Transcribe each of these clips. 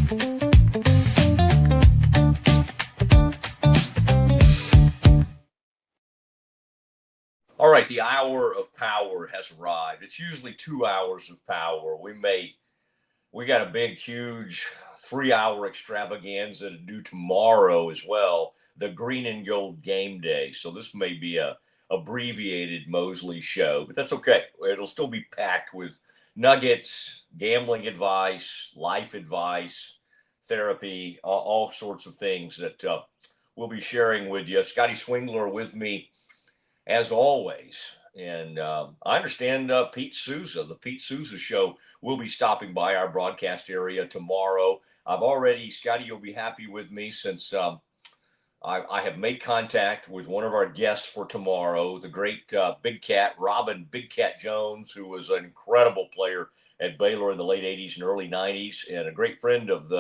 All right, the hour of power has arrived. It's usually 2 hours of power. We got a big, huge 3 hour extravaganza to do tomorrow as well. The Green and Gold Game Day. So this may be a abbreviated Mosley show, but that's okay. It'll still be packed with nuggets, gambling advice, life advice, therapy, all sorts of things that we'll be sharing with you. Scotty Swingler with me as always. And I understand Pete Souza, the Pete Souza Show, will be stopping by our broadcast area tomorrow. Scotty, you'll be happy with me since I have made contact with one of our guests for tomorrow, the great Big Cat, Robin Big Cat Jones, who was an incredible player at Baylor in the late 80s and early 90s, and a great friend of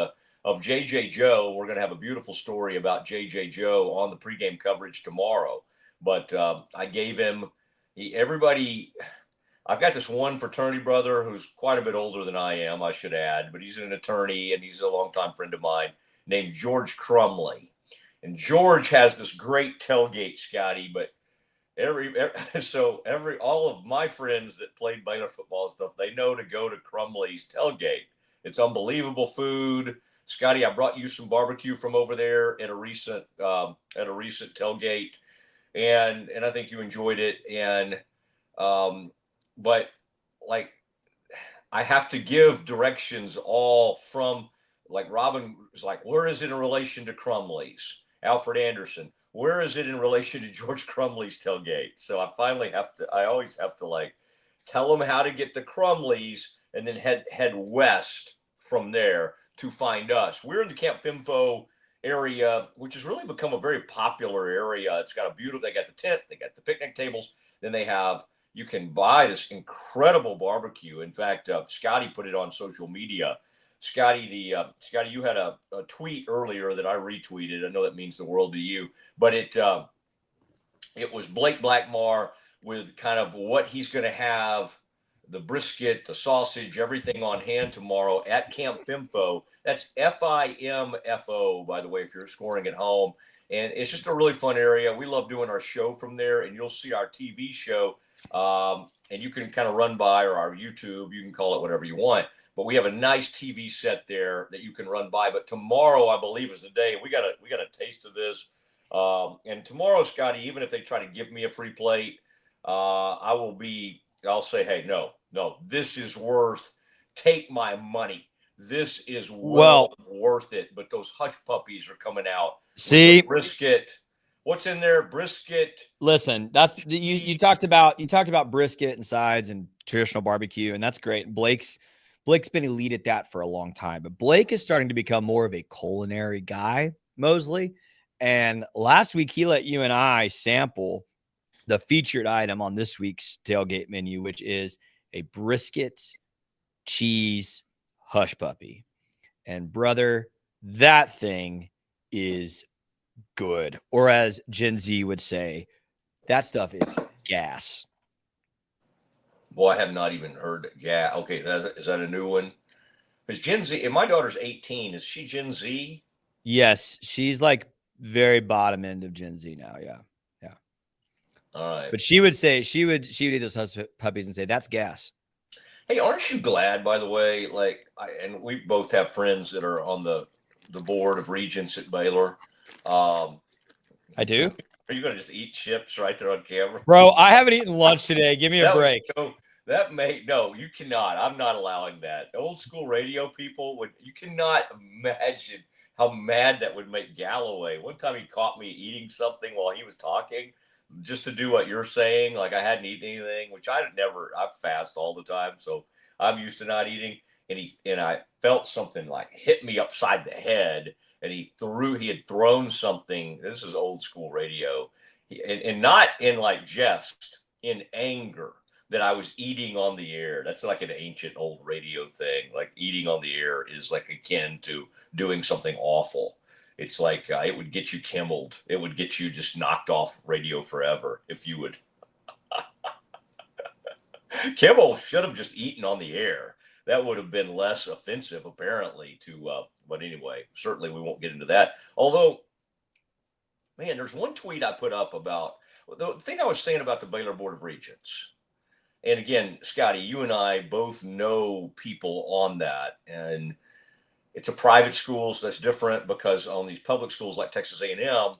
JJ Joe. We're going to have a beautiful story about JJ Joe on the pregame coverage tomorrow. But I gave him everybody. I've got this one fraternity brother who's quite a bit older than I am, I should add, but he's an attorney and he's a longtime friend of mine named George Crumley. And George has this great tailgate, Scotty, but all of my friends that played Baylor football and stuff, they know to go to Crumley's tailgate. It's unbelievable food. Scotty, I brought you some barbecue from over there at a recent tailgate. And I think you enjoyed it. And but like I have to give directions all from, like, Robin was like, where is it in relation to Crumley's? Alfred Anderson, where is it in relation to George Crumley's tailgate? So I always have to like tell them how to get to Crumley's and then head west from there to find us. We're in the Camp Fimfo area, which has really become a very popular area. It's got they got the tent, they got the picnic tables, then you can buy this incredible barbecue. In fact, Scotty put it on social media. Scotty, you had a tweet earlier that I retweeted. I know that means the world to you, but it was Blake Blackmar with kind of what he's going to have, the brisket, the sausage, everything on hand tomorrow at Camp Fimfo. That's FIMFO, by the way, if you're scoring at home. And it's just a really fun area. We love doing our show from there, and you'll see our TV show. And you can kind of run by, or our YouTube, you can call it whatever you want. But we have a nice TV set there that you can run by. But tomorrow, I believe, is the day. We got a taste of this. And tomorrow, Scotty, even if they try to give me a free plate, I'll say, hey, no, this is take my money. This is well worth it. But those hush puppies are coming out. See, brisket. What's in there? Brisket. Listen, that's you talked about brisket and sides and traditional barbecue, and that's great. Blake's been elite at that for a long time, but Blake is starting to become more of a culinary guy, Mosley. And last week he let you and I sample the featured item on this week's tailgate menu, which is a brisket cheese hush puppy. And brother, that thing is good. Or as Gen Z would say, that stuff is gas. Boy, I have not even heard gas. Okay, is that a new one? Is Gen Z, and my daughter's 18. Is she Gen Z? Yes, she's like very bottom end of Gen Z now. Yeah. All right. But she would eat those hush puppies and say, that's gas. Hey, aren't you glad, by the way, and we both have friends that are on the board of regents at Baylor. I do. Are you going to just eat chips right there on camera? Bro, I haven't eaten lunch today. Give me a break. No, you cannot. I'm not allowing that. Old school radio people you cannot imagine how mad that would make Galloway. One time he caught me eating something while he was talking, just to do what you're saying. Like I hadn't eaten anything, which I fast all the time. So I'm used to not eating. And I felt something like hit me upside the head, and he had thrown something. This is old school radio, and not in like jest, in anger that I was eating on the air. That's like an ancient old radio thing. Like eating on the air is like akin to doing something awful. It's like it would get you kimmeled. It would get you just knocked off radio forever if you would. Kimmel should have just eaten on the air. That would have been less offensive, apparently, to But anyway, certainly we won't get into that. Although, man, there's one tweet I put up about the thing I was saying about the Baylor Board of Regents. And again, Scotty, you and I both know people on that, and it's a private school, so that's different because on these public schools like Texas A&M,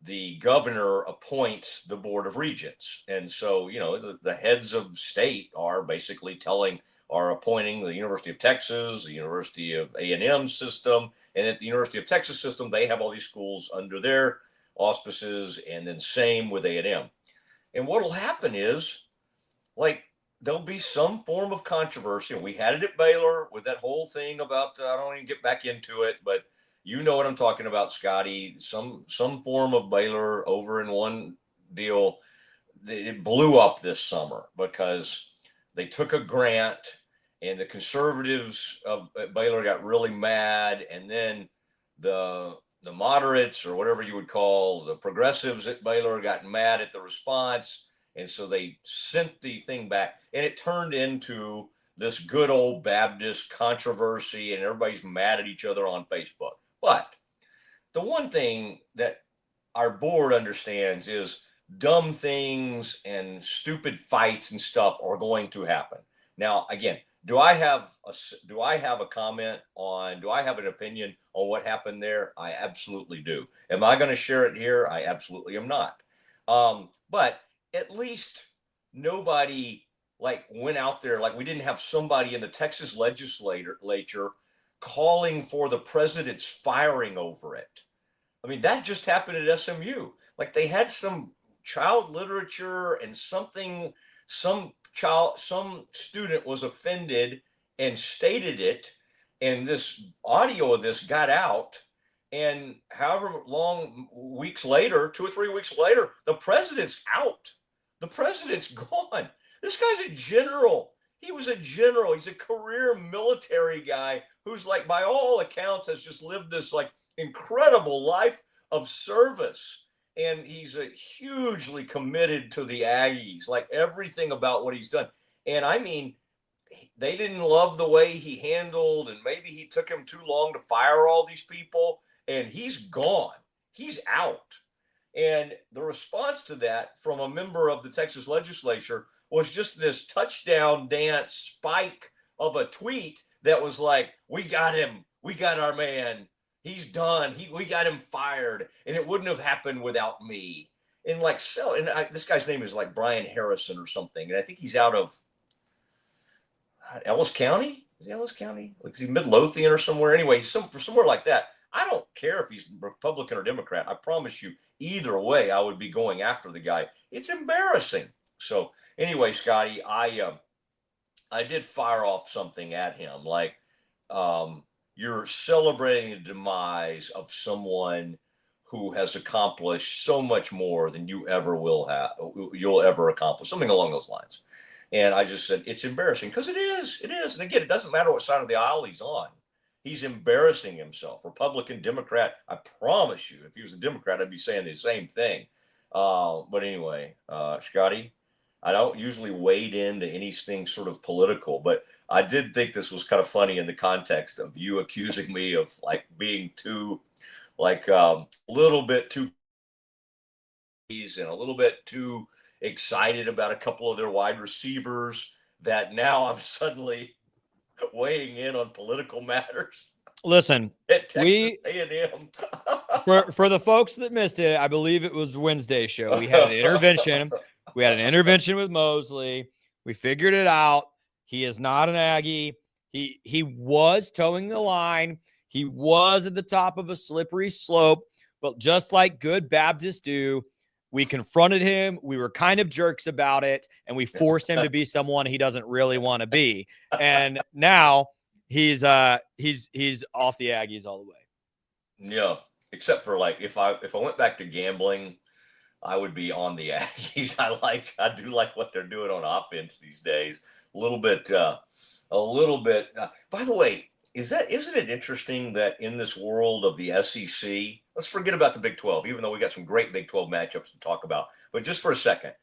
the governor appoints the board of regents, and so the heads of state are basically appointing the University of Texas, the University of A&M system, and at the University of Texas system, they have all these schools under their auspices, and then same with A&M. And what will happen is, like, there'll be some form of controversy, and we had it at Baylor with that whole thing about I don't even get back into it, but you know what I'm talking about, Scotty. Some form of Baylor over in one deal. It blew up this summer because they took a grant, and the conservatives at Baylor got really mad, and then the moderates, or whatever you would call the progressives at Baylor, got mad at the response, and so they sent the thing back, and it turned into this good old Baptist controversy, and everybody's mad at each other on Facebook. But the one thing that our board understands is dumb things and stupid fights and stuff are going to happen. Now, again, do I have a comment on, do I have an opinion on what happened there? I absolutely do. Am I going to share it here? I absolutely am not. But at least nobody went out there, we didn't have somebody in the Texas legislature calling for the president's firing over it. I mean, that just happened at SMU. They had some child literature and something, some student was offended and stated it, and this audio of this got out, and however long weeks later, 2 or 3 weeks later, the president's out. The president's gone. This guy's a general. He was a general. He's a career military guy who's, by all accounts, has just lived this incredible life of service. And he's hugely committed to the Aggies, everything about what he's done. And I mean, they didn't love the way he handled, and maybe he took him too long to fire all these people, and he's gone. He's out. And the response to that from a member of the Texas legislature was just this touchdown dance spike of a tweet that was we got him. We got our man. He's done. We got him fired. And it wouldn't have happened without me. And this guy's name is Brian Harrison or something. And I think he's out of Ellis County. Is he Ellis County? Is he Midlothian or somewhere? Anyway, somewhere like that. I don't care if he's Republican or Democrat. I promise you, either way, I would be going after the guy. It's embarrassing. So anyway, Scotty, I did fire off something at him, you're celebrating the demise of someone who has accomplished so much more than you'll ever accomplish, something along those lines. And I just said, it's embarrassing, because it is. And again, it doesn't matter what side of the aisle he's on. He's embarrassing himself. Republican, Democrat, I promise you, if he was a Democrat, I'd be saying the same thing. But anyway, Scotty, I don't usually wade into anything sort of political, but I did think this was kind of funny in the context of you accusing me of being too, a little bit too and a little bit too excited about a couple of their wide receivers, that now I'm suddenly weighing in on political matters. Listen, at Texas A&M. for the folks that missed it, I believe it was Wednesday show. We had an intervention. We had an intervention with Mosley. We figured it out. He is not an Aggie. He was towing the line. He was at the top of a slippery slope, but just like good Baptists do, we confronted him. We were kind of jerks about it, and we forced him to be someone he doesn't really want to be. And now he's off the Aggies all the way. Yeah, except for if I went back to gambling, I would be on the Aggies. I do like what they're doing on offense these days. A little bit. By the way, isn't it interesting that in this world of the SEC, let's forget about the Big 12, even though we got some great Big 12 matchups to talk about. But just for a second,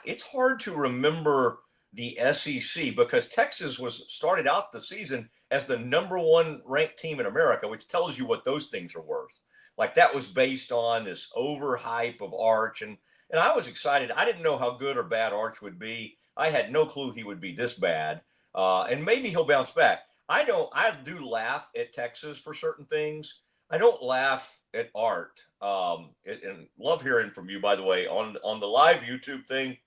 it's hard to remember the SEC, because Texas started out the season as the #1 ranked team in America, which tells you what those things are worth. Like that was based on this overhype of Arch, and I was excited. I didn't know how good or bad Arch would be. I had no clue he would be this bad, and maybe he'll bounce back. I don't. I do laugh at Texas for certain things. I don't laugh at Art. And love hearing from you, by the way, on the live YouTube thing.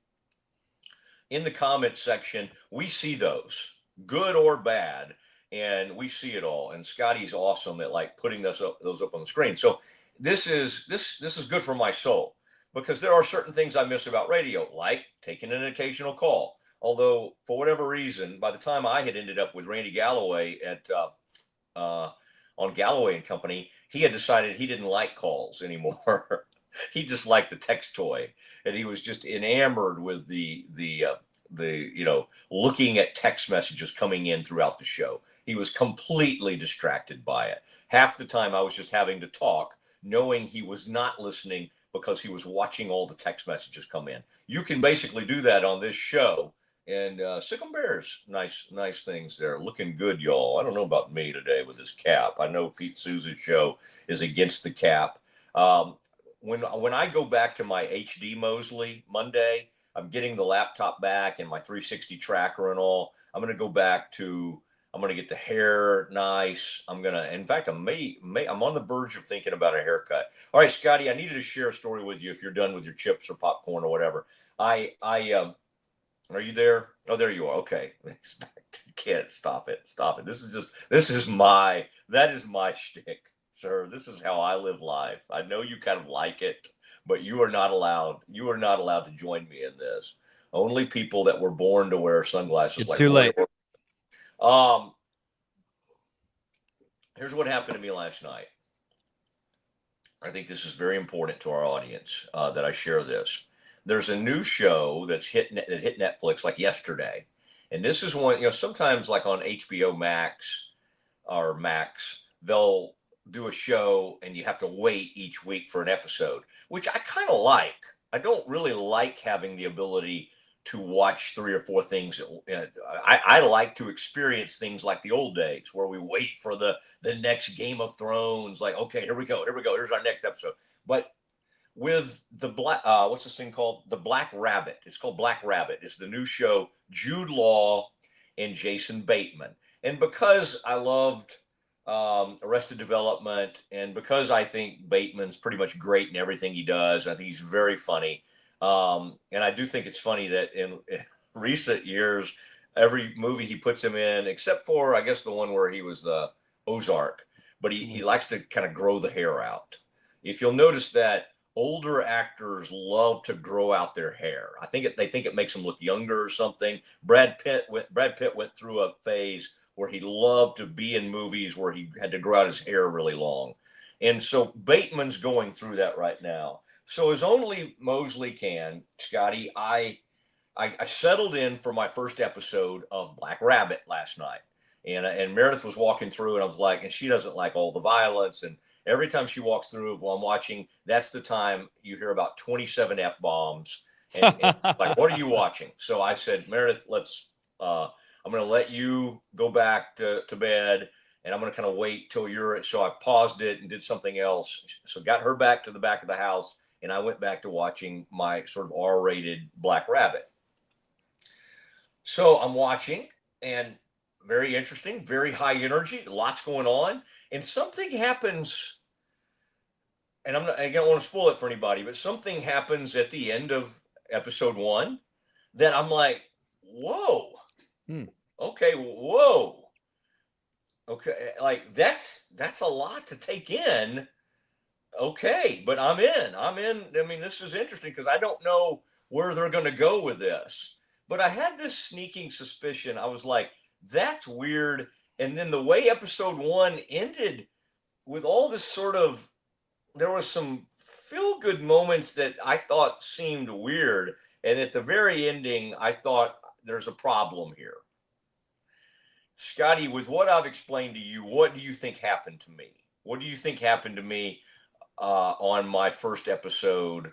In the comments section, we see those, good or bad, and we see it all. And Scotty's awesome at like putting those up on the screen. So this is good for my soul because there are certain things I miss about radio, like taking an occasional call. Although for whatever reason, by the time I had ended up with Randy Galloway at on Galloway and Company, he had decided he didn't like calls anymore. He just liked the text toy, and he was just enamored with the looking at text messages coming in throughout the show. He was completely distracted by it. Half the time I was just having to talk, knowing he was not listening because he was watching all the text messages come in. You can basically do that on this show. And Sick'em Bears, nice things there. Looking good, y'all. I don't know about me today with this cap. I know Pete Souza's show is against the cap. When I go back to my HD Mosley Monday, I'm getting the laptop back and my 360 tracker and all. I'm going to get the hair nice. In fact, I'm on the verge of thinking about a haircut. All right, Scotty, I needed to share a story with you if you're done with your chips or popcorn or whatever. Are you there? Oh, there you are. Okay. You can't stop it. Stop it. That is my shtick, sir. This is how I live life. I know you kind of like it, but you are not allowed. You are not allowed to join me in this. Only people that were born to wear sunglasses. It's like too late. Here's what happened to me last night. I think this is very important to our audience that I share this. There's a new show that hit Netflix like yesterday, and this is one. Sometimes like on HBO Max or Max, they'll do a show and you have to wait each week for an episode, which I kind of like. I don't really like having the ability to watch 3 or 4 things. I like to experience things like the old days where we wait for the next Game of Thrones. Like, okay, here we go. Here's our next episode. But with the what's this thing called? The Black Rabbit. It's called Black Rabbit. It's the new show, Jude Law and Jason Bateman. And because I loved Arrested Development, and because I think Bateman's pretty much great in everything he does, I think he's very funny. And I do think it's funny that in recent years, every movie he puts him in, except for, I guess, the one where he was Ozark, but he likes to kind of grow the hair out. If you'll notice that older actors love to grow out their hair. They think it makes them look younger or something. Brad Pitt went through a phase where he loved to be in movies where he had to grow out his hair really long. And so Bateman's going through that right now. So as only Mosley can, Scotty, I settled in for my first episode of Black Rabbit last night. And Meredith was walking through, and I was like, and she doesn't like all the violence. And every time she walks through while I'm watching, that's the time you hear about 27 F-bombs. And like, what are you watching? So I said, Meredith, I'm going to let you go back to bed, and I'm going to kind of wait till so I paused it and did something else. So got her back to the back of the house, and I went back to watching my sort of R-rated Black Rabbit. So I'm watching, and very interesting, very high energy, lots going on. And something happens, and I don't want to spoil it for anybody, but something happens at the end of episode 1 that I'm like, whoa. Okay, whoa. Okay, like that's a lot to take in. Okay, but I'm in. I mean, this is interesting because I don't know where they're going to go with this. But I had this sneaking suspicion. I was like, that's weird. And then the way episode 1 ended with all this there was some feel-good moments that I thought seemed weird. And at the very ending, I thought there's a problem here. Scotty, with what I've explained to you, what do you think happened to me? What do you think happened to me on my first episode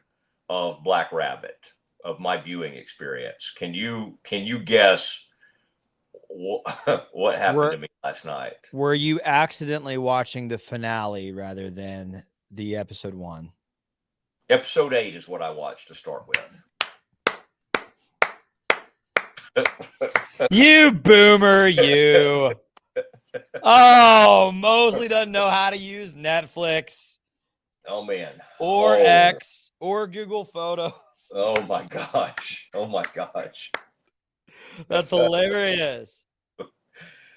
of Black Rabbit, of my viewing experience? Can you guess What happened Were to me last night? were you accidentally watching the finale rather than the episode 1? Episode 8 is what I watched to start with. You boomer, you. Oh, Mosley doesn't know how to use Netflix Oh man. or Oh. X or Google Photos. Oh my gosh. Oh my gosh. That's hilarious.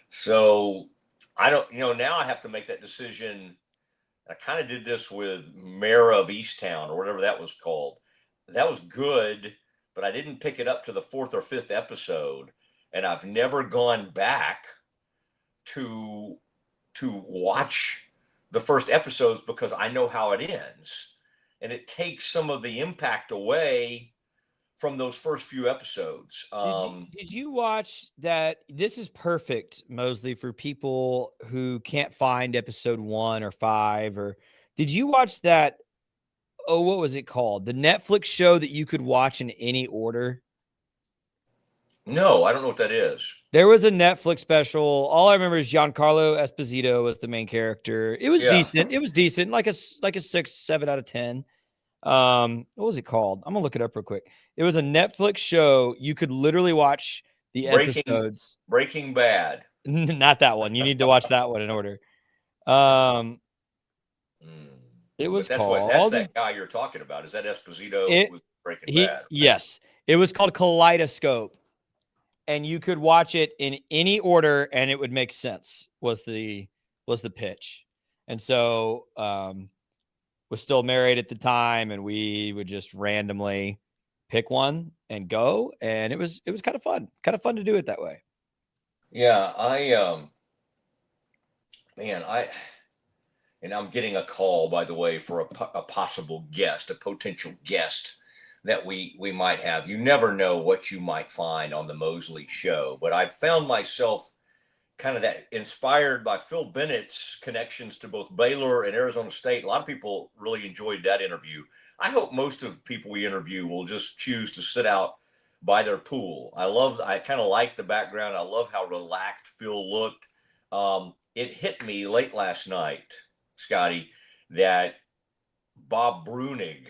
So I don't, now I have to make that decision. I kind of did this with Mayor of Easttown or whatever that was called. That was good, but I didn't pick it up to the fourth or fifth episode, and I've never gone back to watch the first episodes because I know how it ends, and it takes some of the impact away from those first few episodes. Did you watch that? This is perfect, Mosley, for people who can't find episode 1 or 5. Or did you watch that? Oh, what was it called? The Netflix show that you could watch in any order. No, I don't know what that is. There was a Netflix special. All I remember is Giancarlo Esposito was the main character. It was Yeah, decent. It was decent, like a 6, 7 out of 10. What was it called? I'm gonna look it up real quick. It was a Netflix show. You could literally watch the Breaking episodes. Breaking Bad. Not that one. You need to watch that one in order. Um, Mm. it But was that's called that guy you're talking about. Is that Esposito it. with Breaking He Bad? yes, it was called Kaleidoscope, and you could watch it in any order, and it would make sense. Was the pitch, and so was still married at the time, and we would just randomly pick one and go, and it was kind of fun to do it that way. Yeah, man, and I'm getting a call, by the way, for a possible guest, a potential guest that we might have. You never know what you might find on the Mosley Show, but I found myself kind of that inspired by Phil Bennett's connections to both Baylor and Arizona State. A lot of people really enjoyed that interview. I hope most of the people we interview will just choose to sit out by their pool. I kind of like the background. I love how relaxed Phil looked. It hit me late last night, Scotty, that Bob Brunig,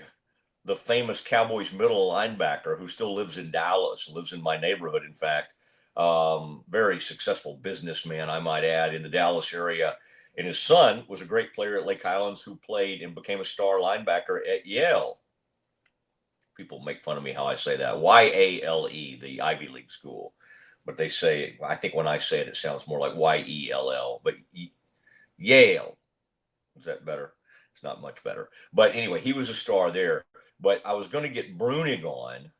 the famous Cowboys middle linebacker who still lives in Dallas, lives in my neighborhood, in fact, very successful businessman, I might add, in the Dallas area. And his son was a great player at Lake Highlands who played and became a star linebacker at Yale. People make fun of me how I say that. Yale, the Ivy League school. But they say, I think when I say it, it sounds more like Yell. But Yale. Is that better? It's not much better. But anyway, he was a star there. But I was going to get Brunig on.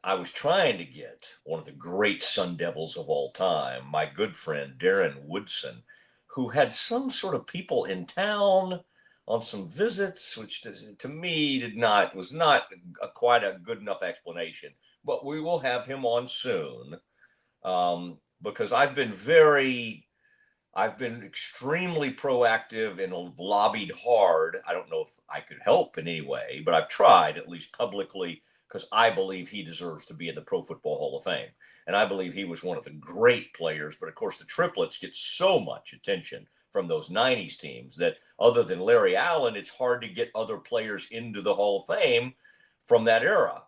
I was trying to get one of the great Sun Devils of all time, my good friend Darren Woodson, who had some sort of people in town on some visits, which to me was not quite a good enough explanation. But we will have him on soon because I've been extremely proactive and lobbied hard. I don't know if I could help in any way, but I've tried, at least publicly, because I believe he deserves to be in the Pro Football Hall of Fame. And I believe he was one of the great players. But of course, the triplets get so much attention from those 90s teams that other than Larry Allen, it's hard to get other players into the Hall of Fame from that era.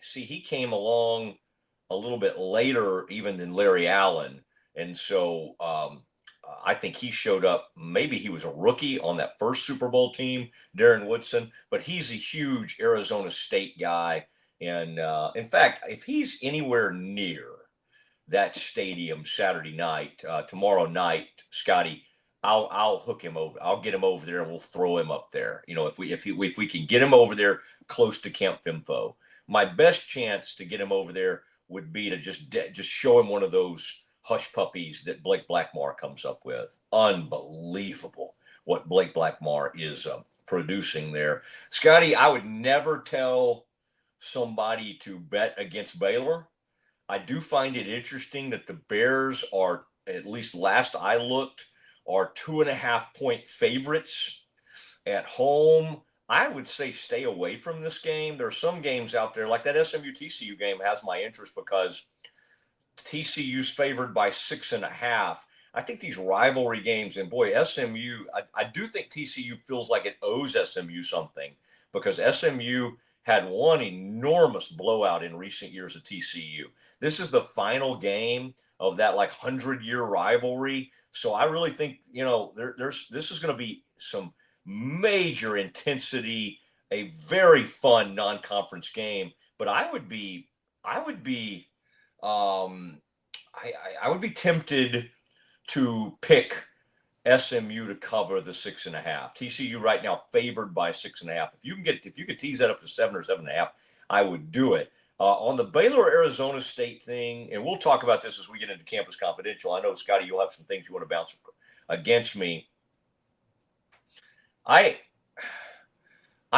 See, he came along a little bit later even than Larry Allen. And so I think he showed up. Maybe he was a rookie on that first Super Bowl team, Darren Woodson, but he's a huge Arizona State guy. And in fact, if he's anywhere near that stadium Saturday night, tomorrow night, Scotty, I'll hook him over. I'll get him over there, and we'll throw him up there. If we can get him over there close to Camp Fimfo, my best chance to get him over there would be to just show him one of those hush puppies that Blake Blackmar comes up with. Unbelievable what Blake Blackmar is producing there. Scotty, I would never tell somebody to bet against Baylor. I do find it interesting that the Bears are, at least last I looked, are 2.5-point favorites at home. I would say stay away from this game. There are some games out there, like that SMU TCU game has my interest because TCU's favored by 6.5. I think these rivalry games, and boy, SMU, I do think TCU feels like it owes SMU something because SMU had one enormous blowout in recent years of TCU. This is the final game of that like 100-year rivalry. So I really think, this is going to be some major intensity, a very fun non-conference game. But I would be, um, I would be tempted to pick SMU to cover the 6.5. TCU right now favored by 6.5. If you could tease that up to 7 or 7.5, I would do it. On the Baylor Arizona State thing, and we'll talk about this as we get into Campus Confidential. I know, Scotty, you'll have some things you want to bounce against me. I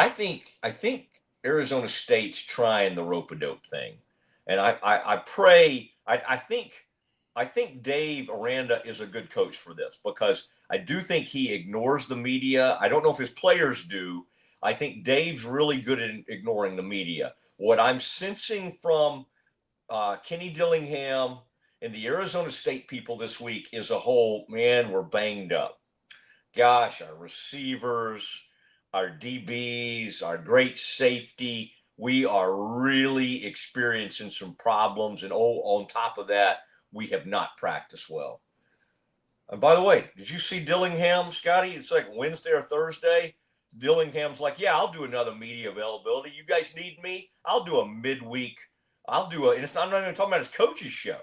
think Arizona State's trying the rope-a-dope thing, and I pray. I think Dave Aranda is a good coach for this because I do think he ignores the media. I don't know if his players do. I think Dave's really good at ignoring the media. What I'm sensing from Kenny Dillingham and the Arizona State people this week is a whole, man, we're banged up. Gosh, our receivers, our DBs, our great safety, we are really experiencing some problems. And on top of that, we have not practiced well. And by the way, did you see Dillingham, Scotty? It's like Wednesday or Thursday. Dillingham's like, yeah, I'll do another media availability. You guys need me? I'll do a midweek. And I'm not even talking about his coach's show.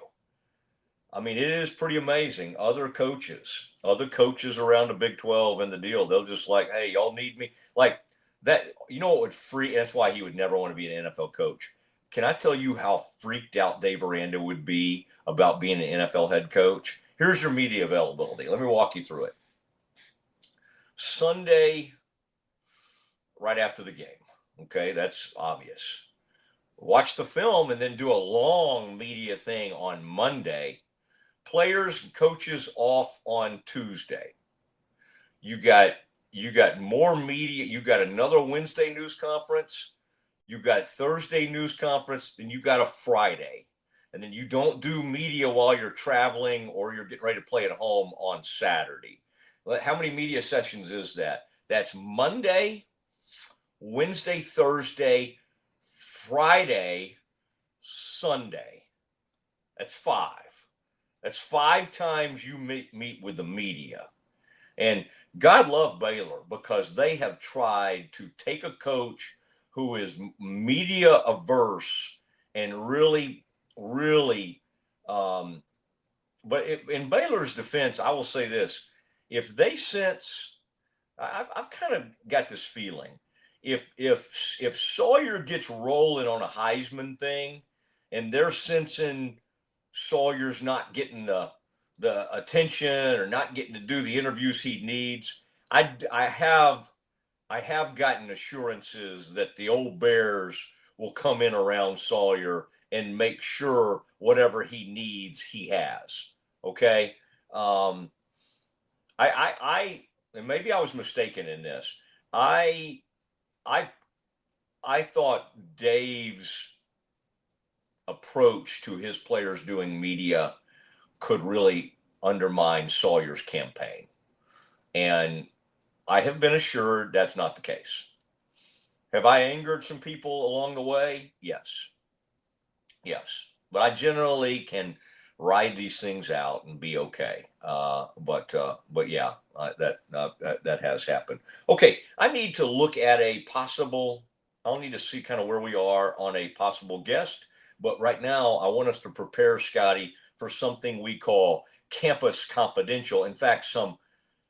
I mean, it is pretty amazing. Other coaches around the Big 12 and the deal, they'll just like, hey, y'all need me? Like that, what would that's why he would never want to be an NFL coach. Can I tell you how freaked out Dave Aranda would be about being an NFL head coach? Here's your media availability. Let me walk you through it. Sunday, right after the game. Okay, that's obvious. Watch the film and then do a long media thing on Monday. Players and coaches off on Tuesday. You got more media. You got another Wednesday news conference. You got Thursday news conference. Then you got a Friday. And then you don't do media while you're traveling or you're getting ready to play at home on Saturday. How many media sessions is that? That's Monday, Wednesday, Thursday, Friday, Sunday. That's 5. That's 5 times you meet with the media. And God love Baylor because they have tried to take a coach who is media averse and really, but in Baylor's defense, I will say this. If they sense, I've kind of got this feeling, if Sawyer gets rolling on a Heisman thing and they're sensing Sawyer's not getting the attention or not getting to do the interviews he needs, I have gotten assurances that the old Bears will come in around Sawyer and make sure whatever he needs he has. Okay. And maybe I was mistaken in this. I thought Dave's approach to his players doing media could really undermine Sawyer's campaign. And I have been assured that's not the case. Have I angered some people along the way? Yes. But I generally can ride these things out and be okay. But yeah, that has happened. Okay, I need to look at I'll need to see kind of where we are on a possible guest. But right now, I want us to prepare, Scotty, for something we call Campus Confidential. In fact, some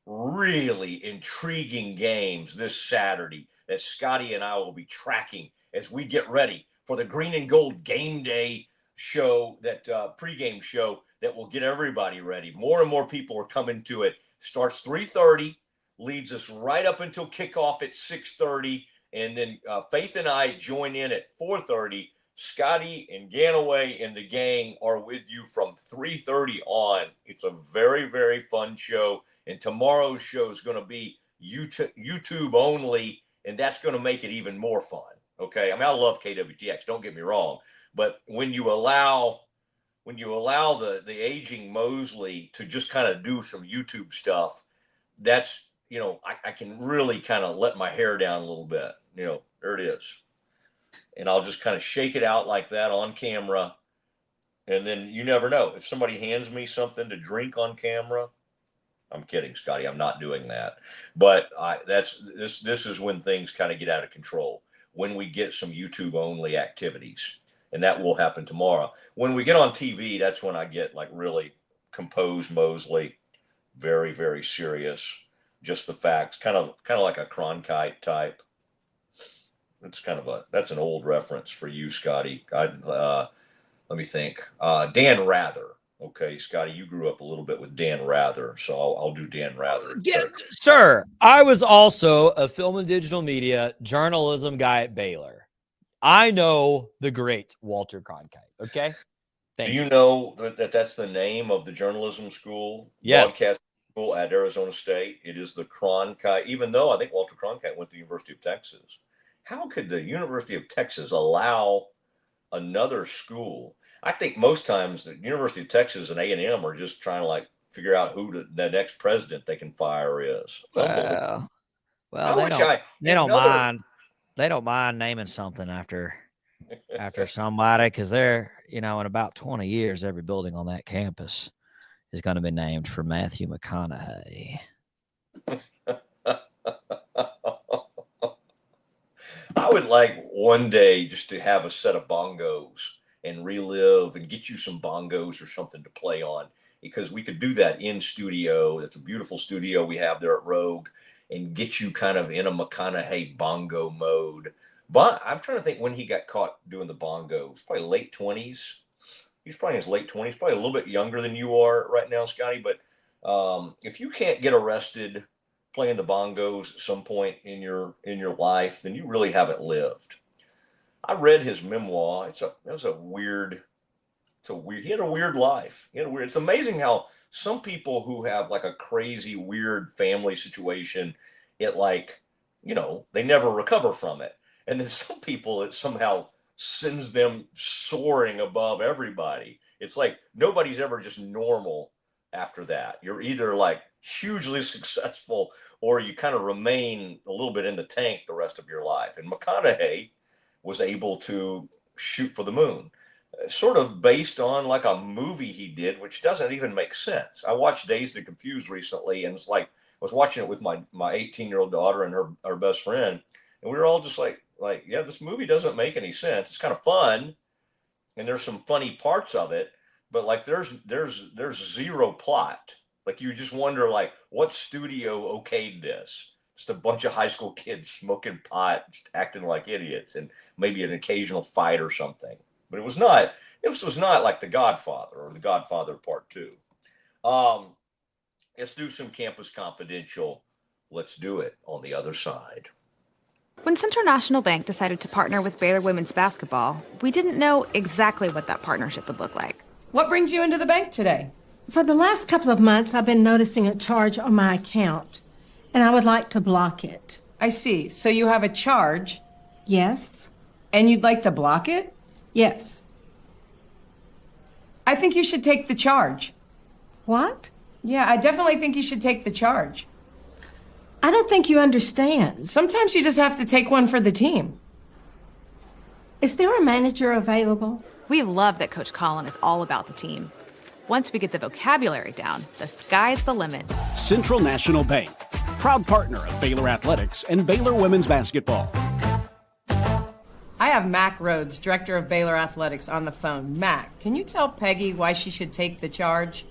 really intriguing games this Saturday that Scotty and I will be tracking as we get ready for the Green and Gold Game Day show, that pregame show that will get everybody ready. More and more people are coming to it. Starts 3:30, leads us right up until kickoff at 6:30, and then Faith and I join in at 4:30. Scotty and Ganaway and the gang are with you from 3:30 on. It's a very, very fun show. And tomorrow's show is going to be YouTube only, and that's going to make it even more fun. Okay. I mean, I love KWTX, don't get me wrong. But when you allow when you allow the aging Mosley to just kind of do some YouTube stuff, that's, I can really kind of let my hair down a little bit. There it is. And I'll just kind of shake it out like that on camera. And then you never know. If somebody hands me something to drink on camera, I'm kidding, Scotty. I'm not doing that. But this is when things kind of get out of control, when we get some YouTube only activities. And that will happen tomorrow. When we get on TV, that's when I get like really composed Mosley, very, very serious, just the facts, kind of like a Cronkite type. That's an old reference for you, Scotty. Let me think. Dan Rather. Okay, Scotty, you grew up a little bit with Dan Rather, so I'll do Dan Rather. Yeah, sir, I was also a film and digital media journalism guy at Baylor. I know the great Walter Cronkite. Okay. Do you know that that's the name of the journalism school? Yes. Broadcast school at Arizona State. It is the Cronkite, even though I think Walter Cronkite went to the University of Texas. How could the University of Texas allow another school? I think most times the University of Texas and A&M are just trying to like figure out who the next president they can fire is. Well, they don't mind naming something after somebody, because they're, in about 20 years, every building on that campus is going to be named for Matthew McConaughey. I would like one day just to have a set of bongos and relive and get you some bongos or something to play on, because we could do that in studio. It's a beautiful studio we have there at Rogue, and get you kind of in a McConaughey bongo mode. But I'm trying to think when he got caught doing the bongos. Probably late 20s. He's probably in his late 20s, probably a little bit younger than you are right now, Scotty. But if you can't get arrested playing the bongos at some point in your life, then you really haven't lived. I read his memoir. He had a weird life. It's amazing how some people who have like a crazy, weird family situation, they never recover from it. And then some people, it somehow sends them soaring above everybody. It's like nobody's ever just normal after that. You're either like hugely successful or you kind of remain a little bit in the tank the rest of your life. And McConaughey was able to shoot for the moon, sort of based on like a movie he did, which doesn't even make sense. I watched Dazed and Confused recently, and it's like I was watching it with my 18-year-old daughter and her best friend, and we were all just like, yeah, this movie doesn't make any sense. It's kind of fun, and there's some funny parts of it, but like there's zero plot. Like you just wonder like what studio okayed this? Just a bunch of high school kids smoking pot, just acting like idiots, and maybe an occasional fight or something. But it was not like The Godfather or The Godfather Part 2. Let's do some Campus Confidential. Let's do it on the other side. When Central National Bank decided to partner with Baylor women's basketball, we didn't know exactly what that partnership would look like. What brings you into the bank today? For the last couple of months, I've been noticing a charge on my account, and I would like to block it. I see. So you have a charge, Yes? and you'd like to block it? Yes. I think you should take the charge. What? Yeah, I definitely think you should take the charge. I don't think you understand. Sometimes you just have to take one for the team. Is there a manager available? We love that Coach Colin is all about the team. Once we get the vocabulary down, the sky's the limit. Central National Bank, proud partner of Baylor Athletics and Baylor Women's Basketball. I have Mac Rhodes, director of Baylor Athletics, on the phone. Mac, can you tell Peggy why she should take the charge?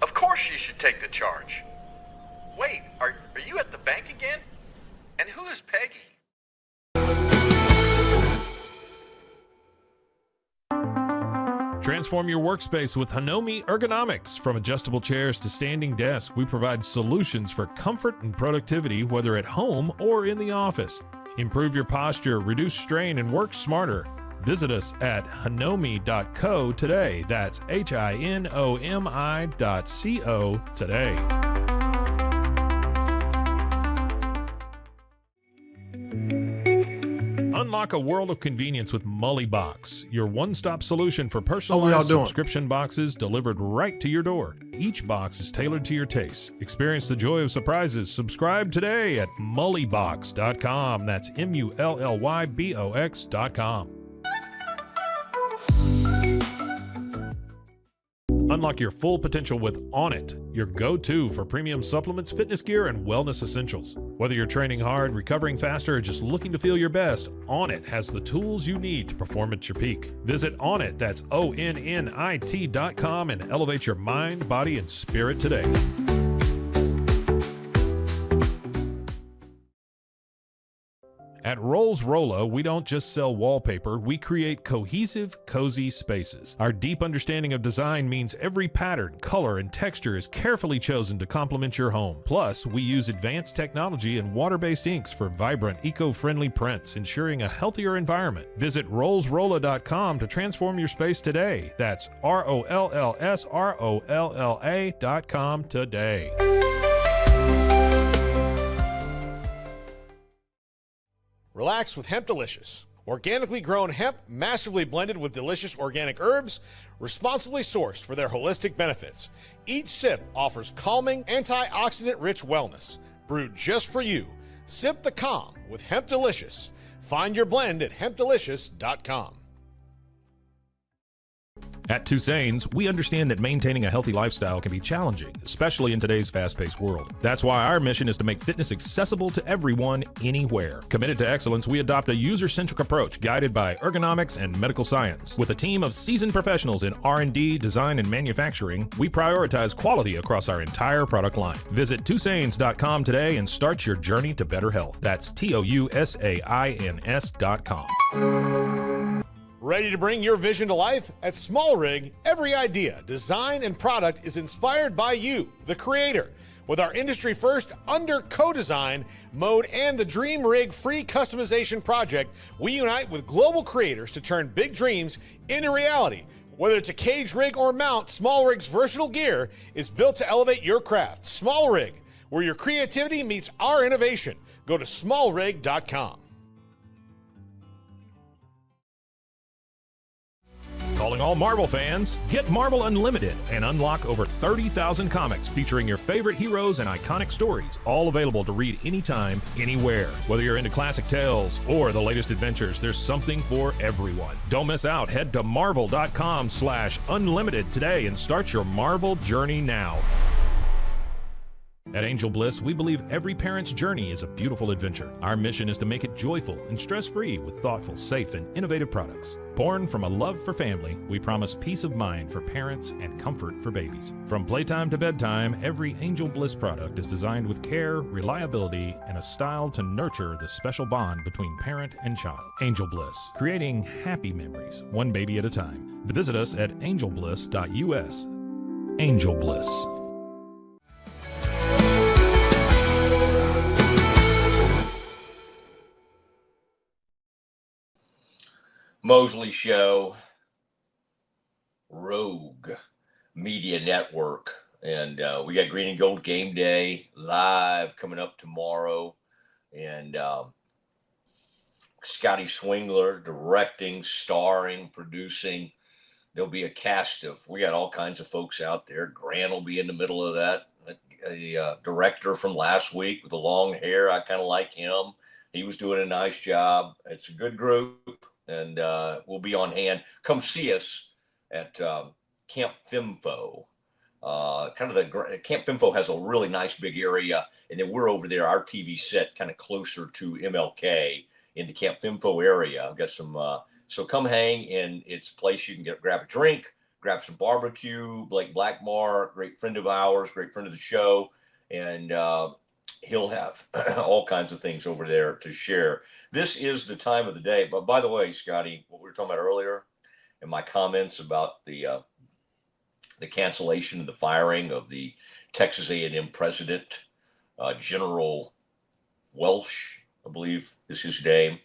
Of course she should take the charge. Wait, are you at the bank again? And who is Peggy? Transform your workspace with Hanomi Ergonomics. From adjustable chairs to standing desks, we provide solutions for comfort and productivity, whether at home or in the office. Improve your posture, reduce strain, and work smarter. Visit us at hanomi.co today. That's HINOMI.co today. Unlock a world of convenience with Mosley Box, your one-stop solution for How y'all personalized doing? subscription boxes delivered right to your door. Each box is tailored to your tastes. Experience the joy of surprises. Subscribe today at mulleybox.com. That's MULLYBOX.com. Unlock your full potential with Onnit, your go-to for premium supplements, fitness gear, and wellness essentials. Whether you're training hard, recovering faster, or just looking to feel your best, Onnit has the tools you need to perform at your peak. Visit Onnit, that's ONNIT.com, and elevate your mind, body, and spirit today. At Rolls Rolla, we don't just sell wallpaper, we create cohesive, cozy spaces. Our deep understanding of design means every pattern, color, and texture is carefully chosen to complement your home. Plus, we use advanced technology and water-based inks for vibrant, eco-friendly prints, ensuring a healthier environment. Visit rollsrolla.com to transform your space today. That's ROLLSROLLA.com today. Relax with Hemp Delicious. Organically grown hemp, massively blended with delicious organic herbs, responsibly sourced for their holistic benefits. Each sip offers calming, antioxidant-rich wellness. Brewed just for you. Sip the calm with Hemp Delicious. Find your blend at hempdelicious.com. At Tusain's, we understand that maintaining a healthy lifestyle can be challenging, especially in today's fast-paced world. That's why our mission is to make fitness accessible to everyone, anywhere. Committed to excellence, we adopt a user-centric approach guided by ergonomics and medical science. With a team of seasoned professionals in R&D, design, and manufacturing, we prioritize quality across our entire product line. Visit Tusains.com today and start your journey to better health. That's TOUSAINS.com. Ready to bring your vision to life? At Small Rig, every idea, design, and product is inspired by you, the creator. With our industry-first under co-design mode and the Dream Rig free customization project, we unite with global creators to turn big dreams into reality. Whether it's a cage rig or mount, Small Rig's versatile gear is built to elevate your craft. Small Rig, where your creativity meets our innovation. Go to smallrig.com. Calling all Marvel fans, get Marvel Unlimited and unlock over 30,000 comics featuring your favorite heroes and iconic stories, all available to read anytime, anywhere. Whether you're into classic tales or the latest adventures, there's something for everyone. Don't miss out. Head to marvel.com/unlimited today and start your Marvel journey now. At Angel Bliss, we believe every parent's journey is a beautiful adventure. Our mission is to make it joyful and stress-free with thoughtful, safe, and innovative products. Born from a love for family, we promise peace of mind for parents and comfort for babies. From playtime to bedtime, every Angel Bliss product is designed with care, reliability, and a style to nurture the special bond between parent and child. Angel Bliss, creating happy memories, one baby at a time. Visit us at angelbliss.us. Angel Bliss. Mosley Show, Rogue Media Network, and we got Green and Gold Game Day live coming up tomorrow, and Scotty Swingler directing, starring, producing. There'll be a cast of, we got all kinds of folks out there. Grant will be in the middle of that. A director from last week with the long hair, I kind of like him. He was doing a nice job. It's a good group. And we'll be on hand. Come see us at Camp Fimfo. Camp Fimfo has a really nice big area, and then we're over there, our TV set kind of closer to MLK in the Camp Fimfo area. I've got some, so come hang, and it's a place you can grab a drink, grab some barbecue. Blake Blackmar, great friend of ours, great friend of the show, and he'll have all kinds of things over there to share. This is the time of the day. But by the way, Scotty, what we were talking about earlier in my comments about the cancellation of the firing of the Texas A&M president, General Welsh, I believe is his name.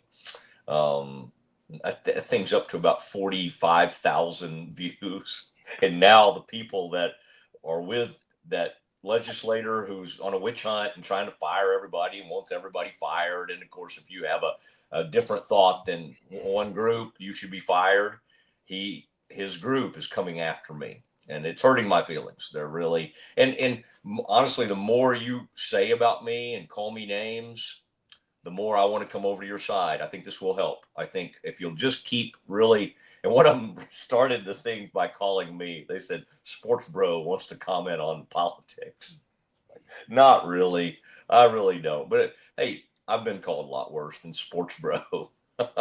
Thing's up to about 45,000 views. And now the people that are with that legislator who's on a witch hunt and trying to fire everybody and wants everybody fired. And of course, if you have a different thought than one group, you should be fired. His group is coming after me, and it's hurting my feelings. They're really, and honestly, the more you say about me and call me names, the more I want to come over to your side. I think this will help. I think if you'll just keep really, and one of them started the thing by calling me, they said, Sports Bro wants to comment on politics. Not really. I really don't. But hey, I've been called a lot worse than Sports Bro.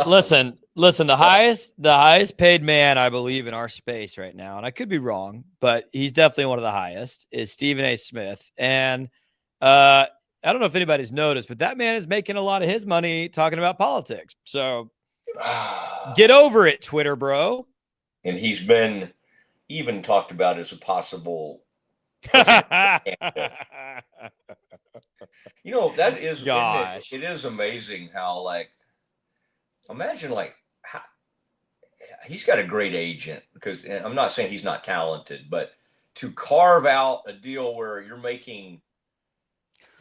Listen, the highest paid man, I believe, in our space right now, and I could be wrong, but he's definitely one of the highest, is Stephen A. Smith. And I don't know if anybody's noticed, but that man is making a lot of his money talking about politics. So get over it, Twitter bro. And he's been even talked about as a possible You know, that is, Gosh. it is amazing how, like, imagine, like, how, he's got a great agent, because and I'm not saying he's not talented, but to carve out a deal where you're making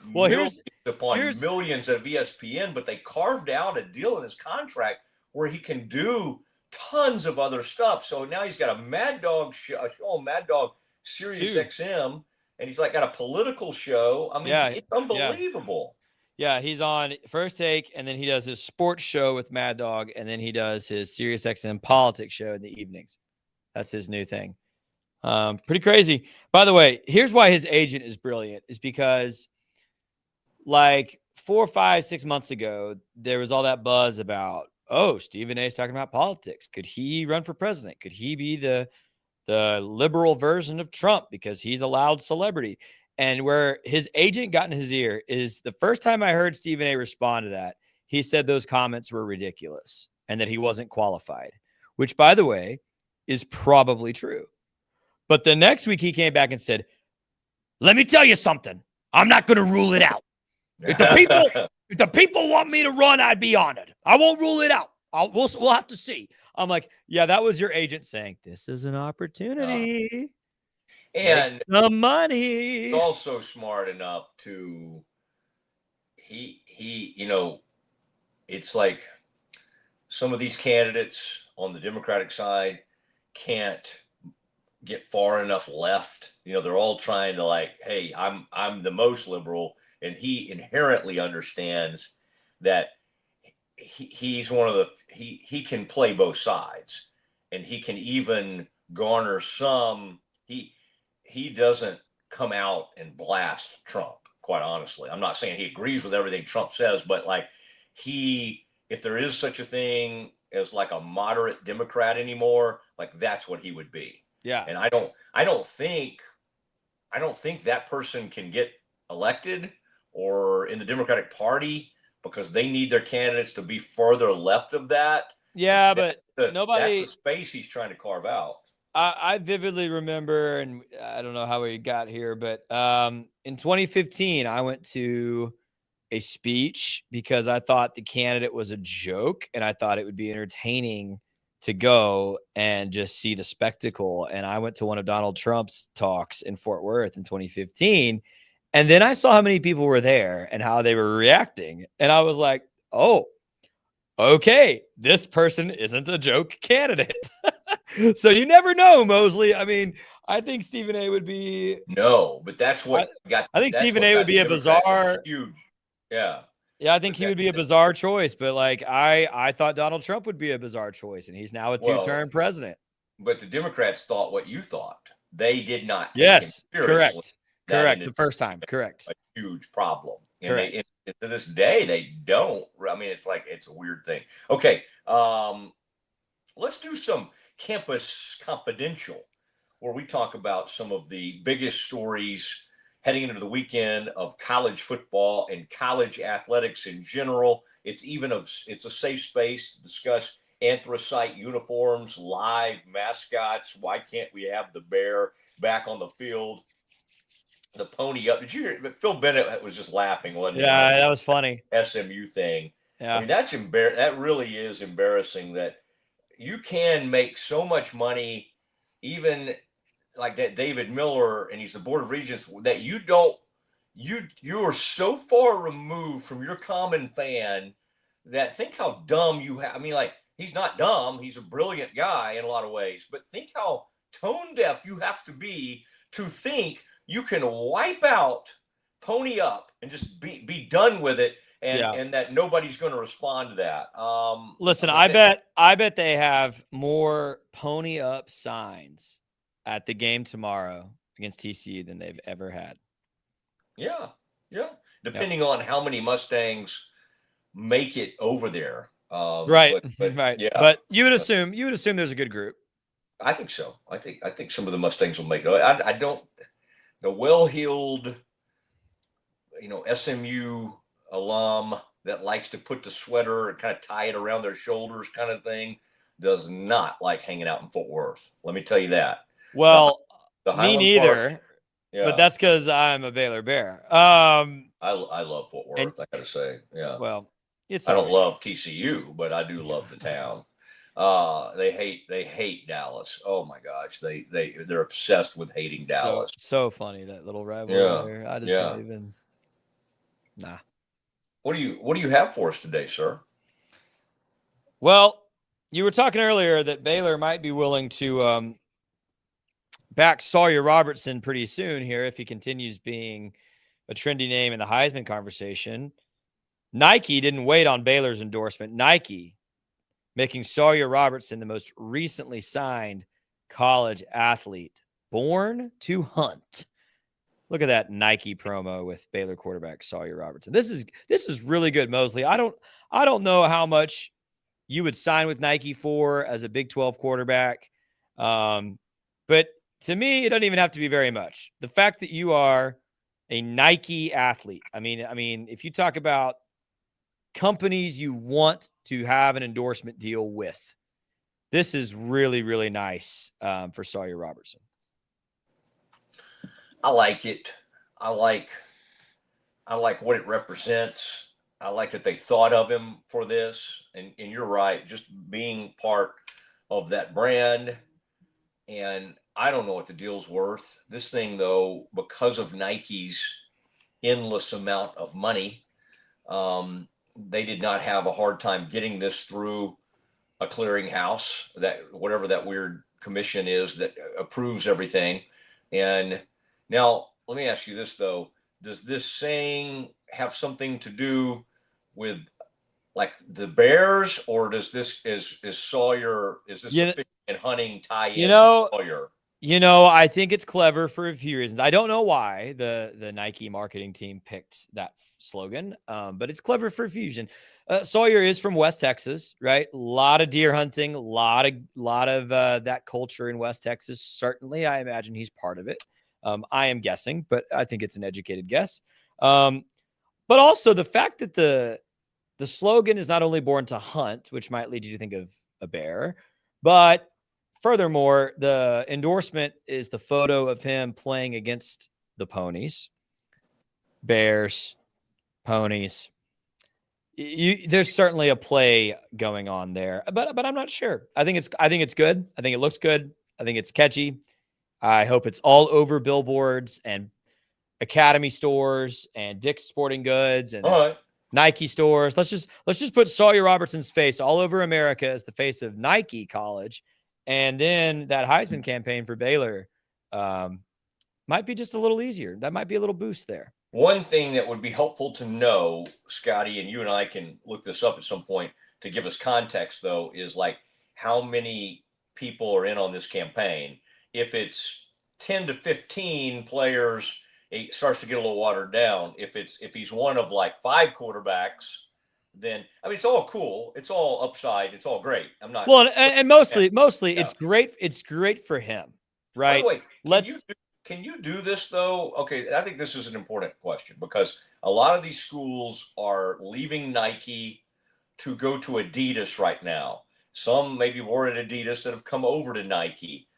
millions upon millions of ESPN, but they carved out a deal in his contract where he can do tons of other stuff. So now he's got a Mad Dog show on Mad Dog Sirius XM, and he's like got a political show. I mean, it's unbelievable. Yeah, he's on First Take, and then he does his sports show with Mad Dog, and then he does his Sirius XM politics show in the evenings. That's his new thing. Pretty crazy. By the way, here's why his agent is brilliant, is because like 4, 5, 6 months ago, there was all that buzz about, oh, Stephen A. is talking about politics. Could he run for president? Could he be the liberal version of Trump because he's a loud celebrity? And where his agent got in his ear is the first time I heard Stephen A. respond to that, he said those comments were ridiculous and that he wasn't qualified, which, by the way, is probably true. But the next week he came back and said, let me tell you something. I'm not going to rule it out. If the people want me to run, I'd be honored. I won't rule it out. We'll have to see. I'm like, yeah, that was your agent saying this is an opportunity. And the money. He's also smart enough to he you know, it's like some of these candidates on the Democratic side can't get far enough left. You know, they're all trying to, like, hey, I'm the most liberal, and he inherently understands that he's one of the he can play both sides, and he can even garner some. He doesn't come out and blast Trump, quite honestly. I'm not saying he agrees with everything Trump says, but like if there is such a thing as like a moderate Democrat anymore, like that's what he would be. Yeah. And I don't think that person can get elected or in the Democratic Party because they need their candidates to be further left of that. Yeah, but nobody. That's the space he's trying to carve out. I vividly remember, and I don't know how we got here, but in 2015, I went to a speech because I thought the candidate was a joke, and I thought it would be entertaining to go and just see the spectacle. And I went to one of Donald Trump's talks in Fort Worth in 2015. And then I saw how many people were there and how they were reacting. And I was like, oh, okay, this person isn't a joke candidate. So you never know, Mosley. I mean, I think Stephen A. would be. No, but that's what got. I think Stephen A. would be a bizarre. Huge. Yeah. Yeah, I think he would be a bizarre choice, but like I thought Donald Trump would be a bizarre choice, and he's now a two-term president. But the Democrats thought what you thought. They did not. Yes, correct. The first time, correct. A huge problem. And correct. To this day, they don't. I mean, it's like it's a weird thing. Okay, let's do some Campus Confidential, where we talk about some of the biggest stories heading into the weekend of college football and college athletics in general. It's a safe space to discuss anthracite uniforms, live mascots. Why can't we have the bear back on the field? The pony up. Did you hear? Phil Bennett was just laughing, wasn't he? Yeah, that was funny. SMU thing. Yeah. I mean, that really is embarrassing that you can make so much money, even like that David Miller, and he's the Board of Regents, that you are so far removed from your common fan that think how dumb you have. I mean, like, he's not dumb. He's a brilliant guy in a lot of ways, but think how tone deaf you have to be to think you can wipe out Pony Up and just be done with it. And that nobody's going to respond to that. Listen, I bet they have more Pony Up signs at the game tomorrow against TCU than they've ever had. Yeah. Depending on how many Mustangs make it over there. Right. Yeah. But you would assume there's a good group. I think so. I think some of the Mustangs will make it. I don't. The well-heeled, SMU alum that likes to put the sweater and kind of tie it around their shoulders kind of thing does not like hanging out in Fort Worth. Let me tell you that. Well, the me Highland neither. Park, yeah. But that's because I'm a Baylor Bear. I love Fort Worth, I gotta say. Yeah. Well, I don't love TCU, but I do love the town. They hate Dallas. Oh my gosh, they're obsessed with hating Dallas. So funny, that little rivalry there. I just don't even. Nah. What do you have for us today, sir? Well, you were talking earlier that Baylor might be willing to back Sawyer Robertson pretty soon here if he continues being a trendy name in the Heisman conversation. Nike didn't wait on Baylor's endorsement. Nike making Sawyer Robertson the most recently signed college athlete born to hunt. Look at that Nike promo with Baylor quarterback Sawyer Robertson. This is really good, Mosley. I don't know how much you would sign with Nike for as a Big 12 quarterback. But to me, it doesn't even have to be very much. The fact that you are a Nike athlete. I mean, if you talk about companies you want to have an endorsement deal with, this is really, really nice for Sawyer Robertson. I like it. I like what it represents. I like that they thought of him for this. And you're right, just being part of that brand. And I don't know what the deal's worth. This thing, though, because of Nike's endless amount of money, they did not have a hard time getting this through a clearinghouse, that whatever that weird commission is that approves everything. And now let me ask you this, though. Does this saying have something to do with like the Bears, or does this is Sawyer, is this a fishing and hunting tie-in to Sawyer? I think it's clever for a few reasons. I don't know why the Nike marketing team picked that slogan, but it's clever for a few reasons. Sawyer is from West Texas, right? A lot of deer hunting, a lot of that culture in West Texas. Certainly, I imagine he's part of it. I am guessing, but I think it's an educated guess. But also the fact that the slogan is not only born to hunt, which might lead you to think of a bear, but furthermore, the endorsement is the photo of him playing against the ponies, bears, ponies. There's certainly a play going on there, but I'm not sure. I think it's good. I think it looks good. I think it's catchy. I hope it's all over billboards and Academy stores and Dick's Sporting Goods and Nike stores. Let's just put Sawyer Robertson's face all over America as the face of Nike College. And then that Heisman campaign for Baylor might be just a little easier. That might be a little boost there. One thing that would be helpful to know, Scotty, and you and I can look this up at some point to give us context, though, is like how many people are in on this campaign. If it's 10 to 15 players, it starts to get a little watered down. If he's one of like 5 quarterbacks, then it's all cool. It's all upside. It's all great. I'm not. Well, and mostly it's great. It's great for him, right? By the way, can you do this though? Okay, I think this is an important question because a lot of these schools are leaving Nike to go to Adidas right now. Some maybe were at Adidas that have come over to Nike.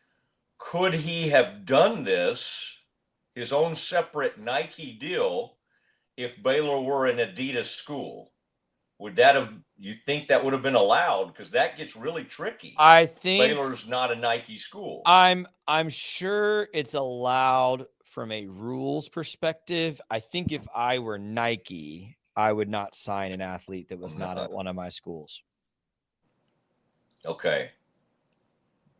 Could he have done this, his own separate Nike deal, if Baylor were an Adidas school? you think that would have been allowed? Because that gets really tricky. I think Baylor's not a Nike school. I'm sure it's allowed from a rules perspective. I think if I were Nike, I would not sign an athlete that was not at one of my schools. Okay.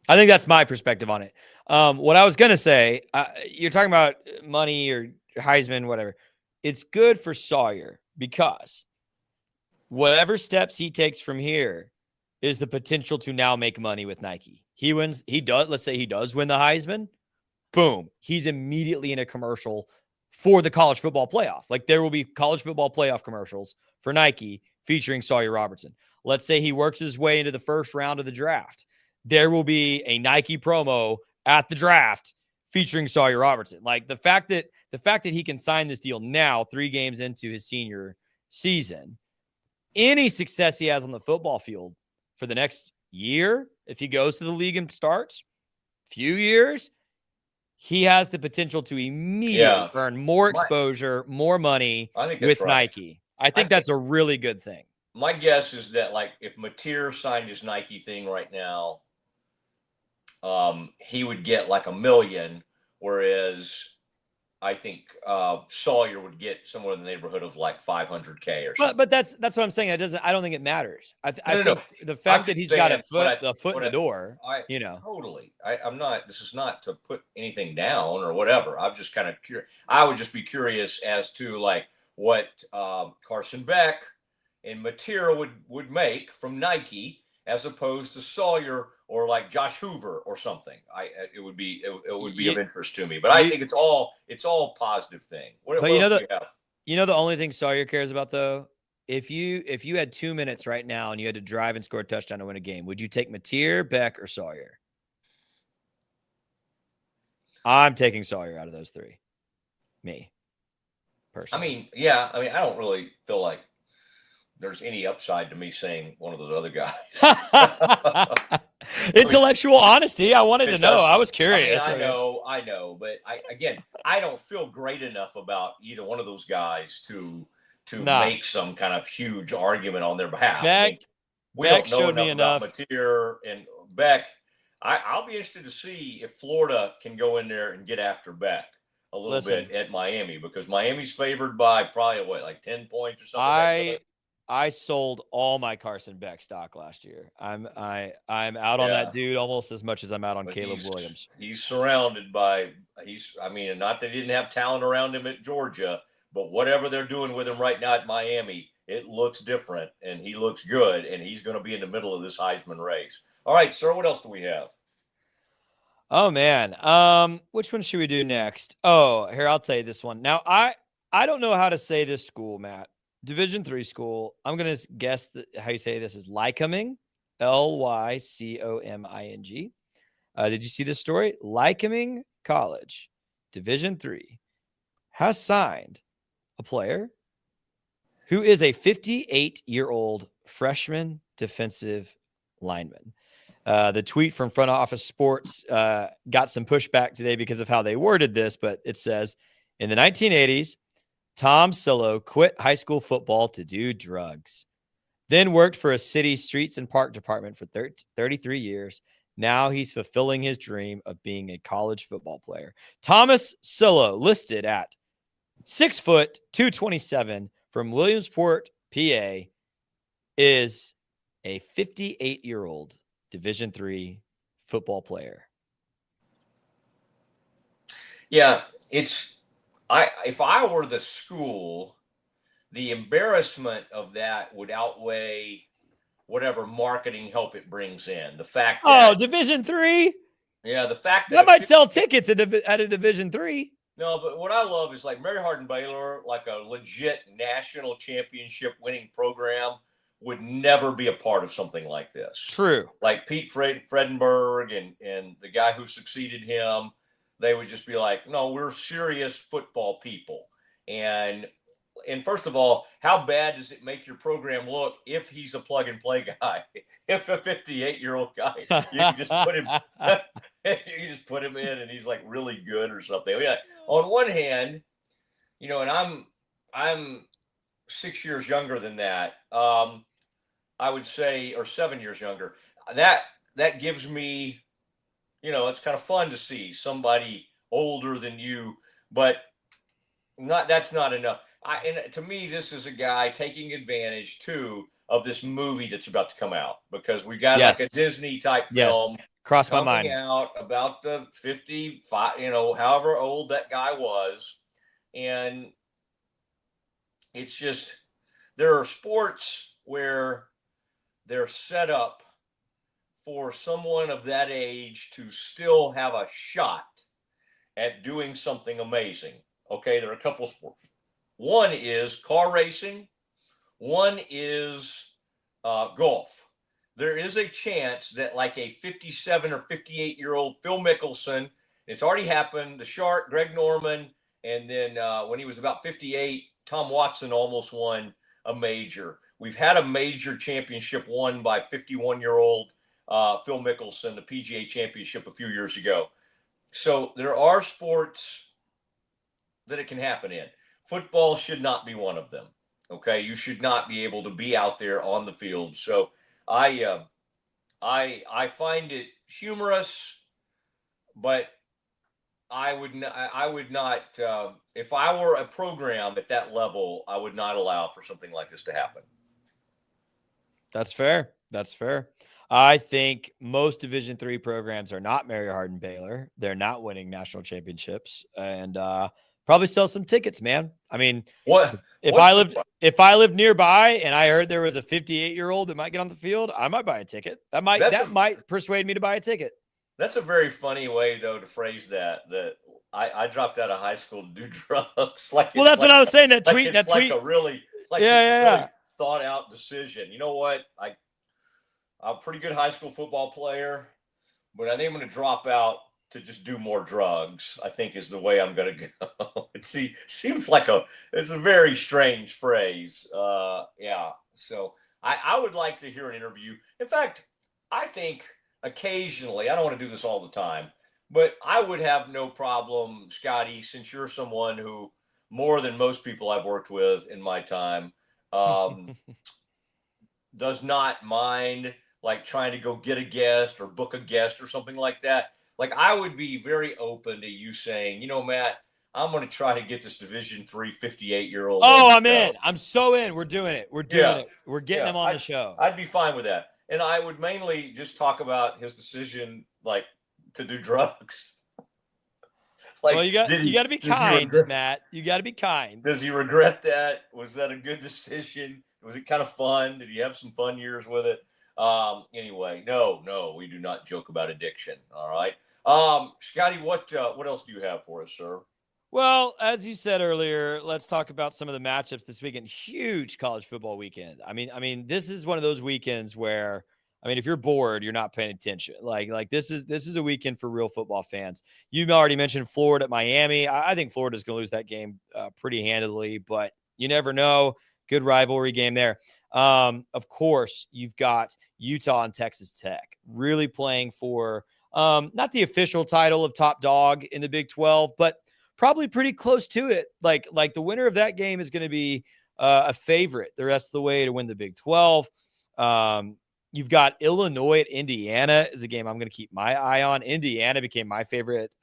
I think that's my perspective on it. What I was going to say, you're talking about money or Heisman, whatever. It's good for Sawyer because whatever steps he takes from here is the potential to now make money with Nike. Let's say he does win the Heisman. Boom. He's immediately in a commercial for the college football playoff. Like there will be college football playoff commercials for Nike featuring Sawyer Robertson. Let's say he works his way into the first round of the draft. There will be a Nike promo at the draft featuring Sawyer Robertson. Like the fact that he can sign this deal now, 3 games into his senior season, any success he has on the football field for the next year, if he goes to the league and starts, few years, he has the potential to immediately earn more exposure, more money with Nike. I think that's a really good thing. My guess is that, like, if Mateer signed his Nike thing right now, he would get like $1 million, whereas I think Sawyer would get somewhere in the neighborhood of like $500K or something. But that's what I'm saying. I don't think it matters. I think the fact that he's got a foot in the door, Totally. I'm not. This is not to put anything down or whatever. I'm just kind of curious. I would just be curious as to like what Carson Beck and Mateer would make from Nike as opposed to Sawyer or like Josh Hoover or something. It would be of interest to me. But I think it's all positive thing. What else do you have? You know the only thing Sawyer cares about though, if you had 2 minutes right now and you had to drive and score a touchdown to win a game, would you take Mateer, Beck, or Sawyer? I'm taking Sawyer out of those 3. Me. Personally. I don't really feel like there's any upside to me saying one of those other guys. Intellectual honesty. I wanted to know. I was curious. I know, but I don't feel great enough about either one of those guys to make some kind of huge argument on their behalf. We don't know enough about Mateer and Beck. I'll be interested to see if Florida can go in there and get after Beck a little bit at Miami, because Miami's favored by probably like 10 points or something. I sold all my Carson Beck stock last year. I'm out on that dude almost as much as I'm out on Caleb Williams. He's surrounded by not that he didn't have talent around him at Georgia, but whatever they're doing with him right now at Miami, it looks different and he looks good, and he's going to be in the middle of this Heisman race. All right, sir, what else do we have? Oh man. Which one should we do next? Oh, here, I'll tell you this one. Now, I don't know how to say this school, Matt. Division III school. I'm going to guess how you say this is Lycoming, Lycoming. Did you see this story? Lycoming College, Division III, has signed a player who is a 58-year-old freshman defensive lineman. The tweet from Front Office Sports got some pushback today because of how they worded this, but it says, in the 1980s, Tom Sillo quit high school football to do drugs, then worked for a city streets and park department for 33 years. Now he's fulfilling his dream of being a college football player. Thomas Sillo, listed at 6 foot 227 from Williamsport, PA, is a 58-year-old Division III football player. Yeah, if I were the school, the embarrassment of that would outweigh whatever marketing help it brings in. The fact that Division III? Yeah, the fact that might sell tickets at a Division III. No, but what I love is like Mary Hardin-Baylor, like a legit national championship winning program, would never be a part of something like this. True. Like Pete Fredenberg and the guy who succeeded him, they would just be like, no, we're serious football people. And first of all, how bad does it make your program look if he's a plug and play guy? If a 58-year-old guy, you can just put him in and he's like really good or something. I mean, on one hand, and 6 years younger than that. I would say, or 7 years younger. That gives me, it's kind of fun to see somebody older than you, but that's not enough. And to me, this is a guy taking advantage too of this movie that's about to come out, because we got like Yes. a Disney type Yes. film Crossed my coming mind. out about the 55, however old that guy was. And it's just, there are sports where they're set up for someone of that age to still have a shot at doing something amazing. Okay, there are a couple of sports. One is car racing. One is golf. There is a chance that like a 57 or 58-year-old Phil Mickelson, it's already happened, the Shark, Greg Norman, and then when he was about 58, Tom Watson almost won a major. We've had a major championship won by 51-year-old Phil Mickelson, the PGA Championship a few years ago. So there are sports that it can happen in. Football should not be one of them. Okay, you should not be able to be out there on the field. So I find it humorous, but I would not if I were a program at that level, I would not allow for something like this to happen. That's fair. That's fair. I think most Division III programs are not Mary Hardin Baylor. They're not winning national championships, and probably sell some tickets, man. I mean, if I lived nearby and I heard there was a 58-year-old that might get on the field, I might buy a ticket. That might persuade me to buy a ticket. That's a very funny way, though, to phrase that. That I dropped out of high school to do drugs. Well, that's what I was saying. That tweet. It's a really thought out decision. You know what? I'm a pretty good high school football player, but I think I'm going to drop out to just do more drugs, I think is the way I'm going to go. Seems like it's a very strange phrase. Yeah. So I would like to hear an interview. In fact, I think occasionally, I don't want to do this all the time, but I would have no problem, Scotty, since you're someone who more than most people I've worked with in my time, does not mind like trying to go get a guest or book a guest or something like that. Like I would be very open to you saying, Matt, I'm going to try to get this Division III 58-year-old. Oh, I'm in. I'm so in. We're doing it. We're doing it. We're getting him on the show. I'd be fine with that. And I would mainly just talk about his decision, like to do drugs. Like, well, you got to be kind, Matt. You got to be kind. Does he regret that? Was that a good decision? Was it kind of fun? Did he have some fun years with it? Anyway, no, we do not joke about addiction. All right. Scotty, what else do you have for us, sir? Well, as you said earlier, let's talk about some of the matchups this weekend. Huge college football weekend. I mean, this is one of those weekends where, if you're bored, you're not paying attention. Like this is a weekend for real football fans. You've already mentioned Florida at Miami. I think Florida's going to lose that game pretty handily, but you never know. Good rivalry game there. Of course, you've got Utah and Texas Tech really playing for not the official title of top dog in the Big 12, but probably pretty close to it. Like the winner of that game is going to be a favorite the rest of the way to win the Big 12. You've got Illinois at Indiana is a game I'm going to keep my eye on. Indiana became my favorite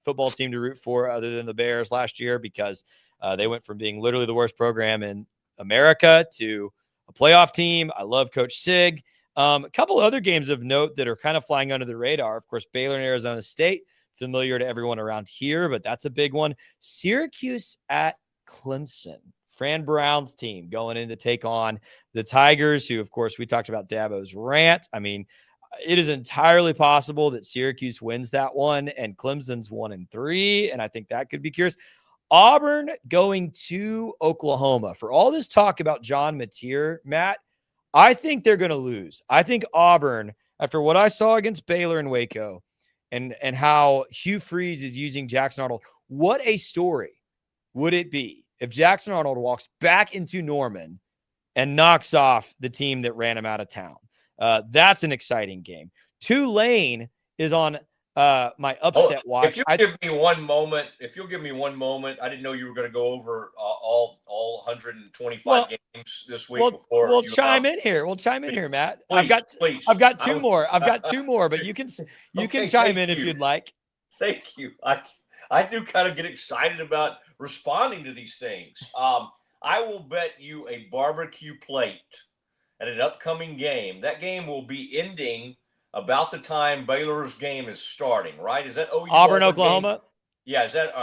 football team to root for other than the Bears last year because they went from being literally the worst program in America to a playoff team. I love Coach Sig. A couple other games of note that are kind of flying under the radar. Of course, Baylor and Arizona State, familiar to everyone around here, but that's a big one. Syracuse at Clemson. Fran Brown's team going in to take on the Tigers, who, of course, we talked about Dabo's rant. It is entirely possible that Syracuse wins that one and Clemson's 1-3, and I think that could be curious. Auburn going to Oklahoma. For all this talk about John Mateer, Matt, I think they're going to lose. I think Auburn, after what I saw against Baylor and Waco and how Hugh Freeze is using Jackson Arnold, what a story would it be if Jackson Arnold walks back into Norman and knocks off the team that ran him out of town? That's an exciting game. Tulane is on my upset watch. If you'll give me one moment, I didn't know you were going to go over all 125 games this week before. We'll chime in here. We'll chime in here, Matt. Please. I've got two more. I've got two more, but you can chime in if you'd like. Thank you. I do kind of get excited about responding to these things. I will bet you a barbecue plate at an upcoming game. That game will be ending about the time Baylor's game is starting, right? Is that Auburn, Oklahoma? Game? Yeah, is that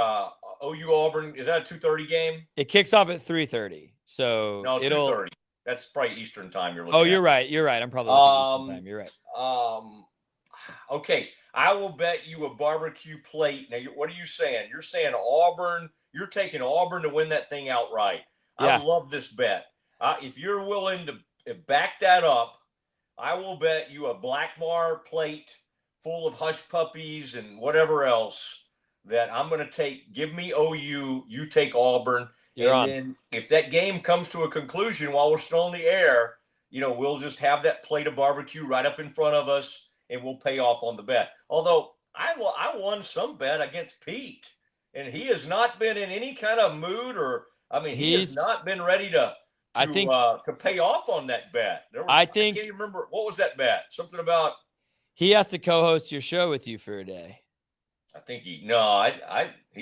OU Auburn? Is that a 2:30 game? It kicks off at 3:30. So no, 2:30. That's probably Eastern time you're looking at. You're right. You're right. I'm probably looking at Eastern time. You're right. Okay. I will bet you a barbecue plate. Now, what are you saying? You're saying Auburn. You're taking Auburn to win that thing outright. Yeah. I love this bet. If you're willing to back that up, I will bet you a Blackmar plate full of hush puppies and whatever else that I'm going to take. Give me OU. You take Auburn. Then if that game comes to a conclusion while we're still in the air, we'll just have that plate of barbecue right up in front of us, and we'll pay off on the bet. Although I won some bet against Pete, and he has not been in any kind of mood he has not been ready to pay off on that bet. I can't even remember. What was that bet? Something about he has to co-host your show with you for a day. I think he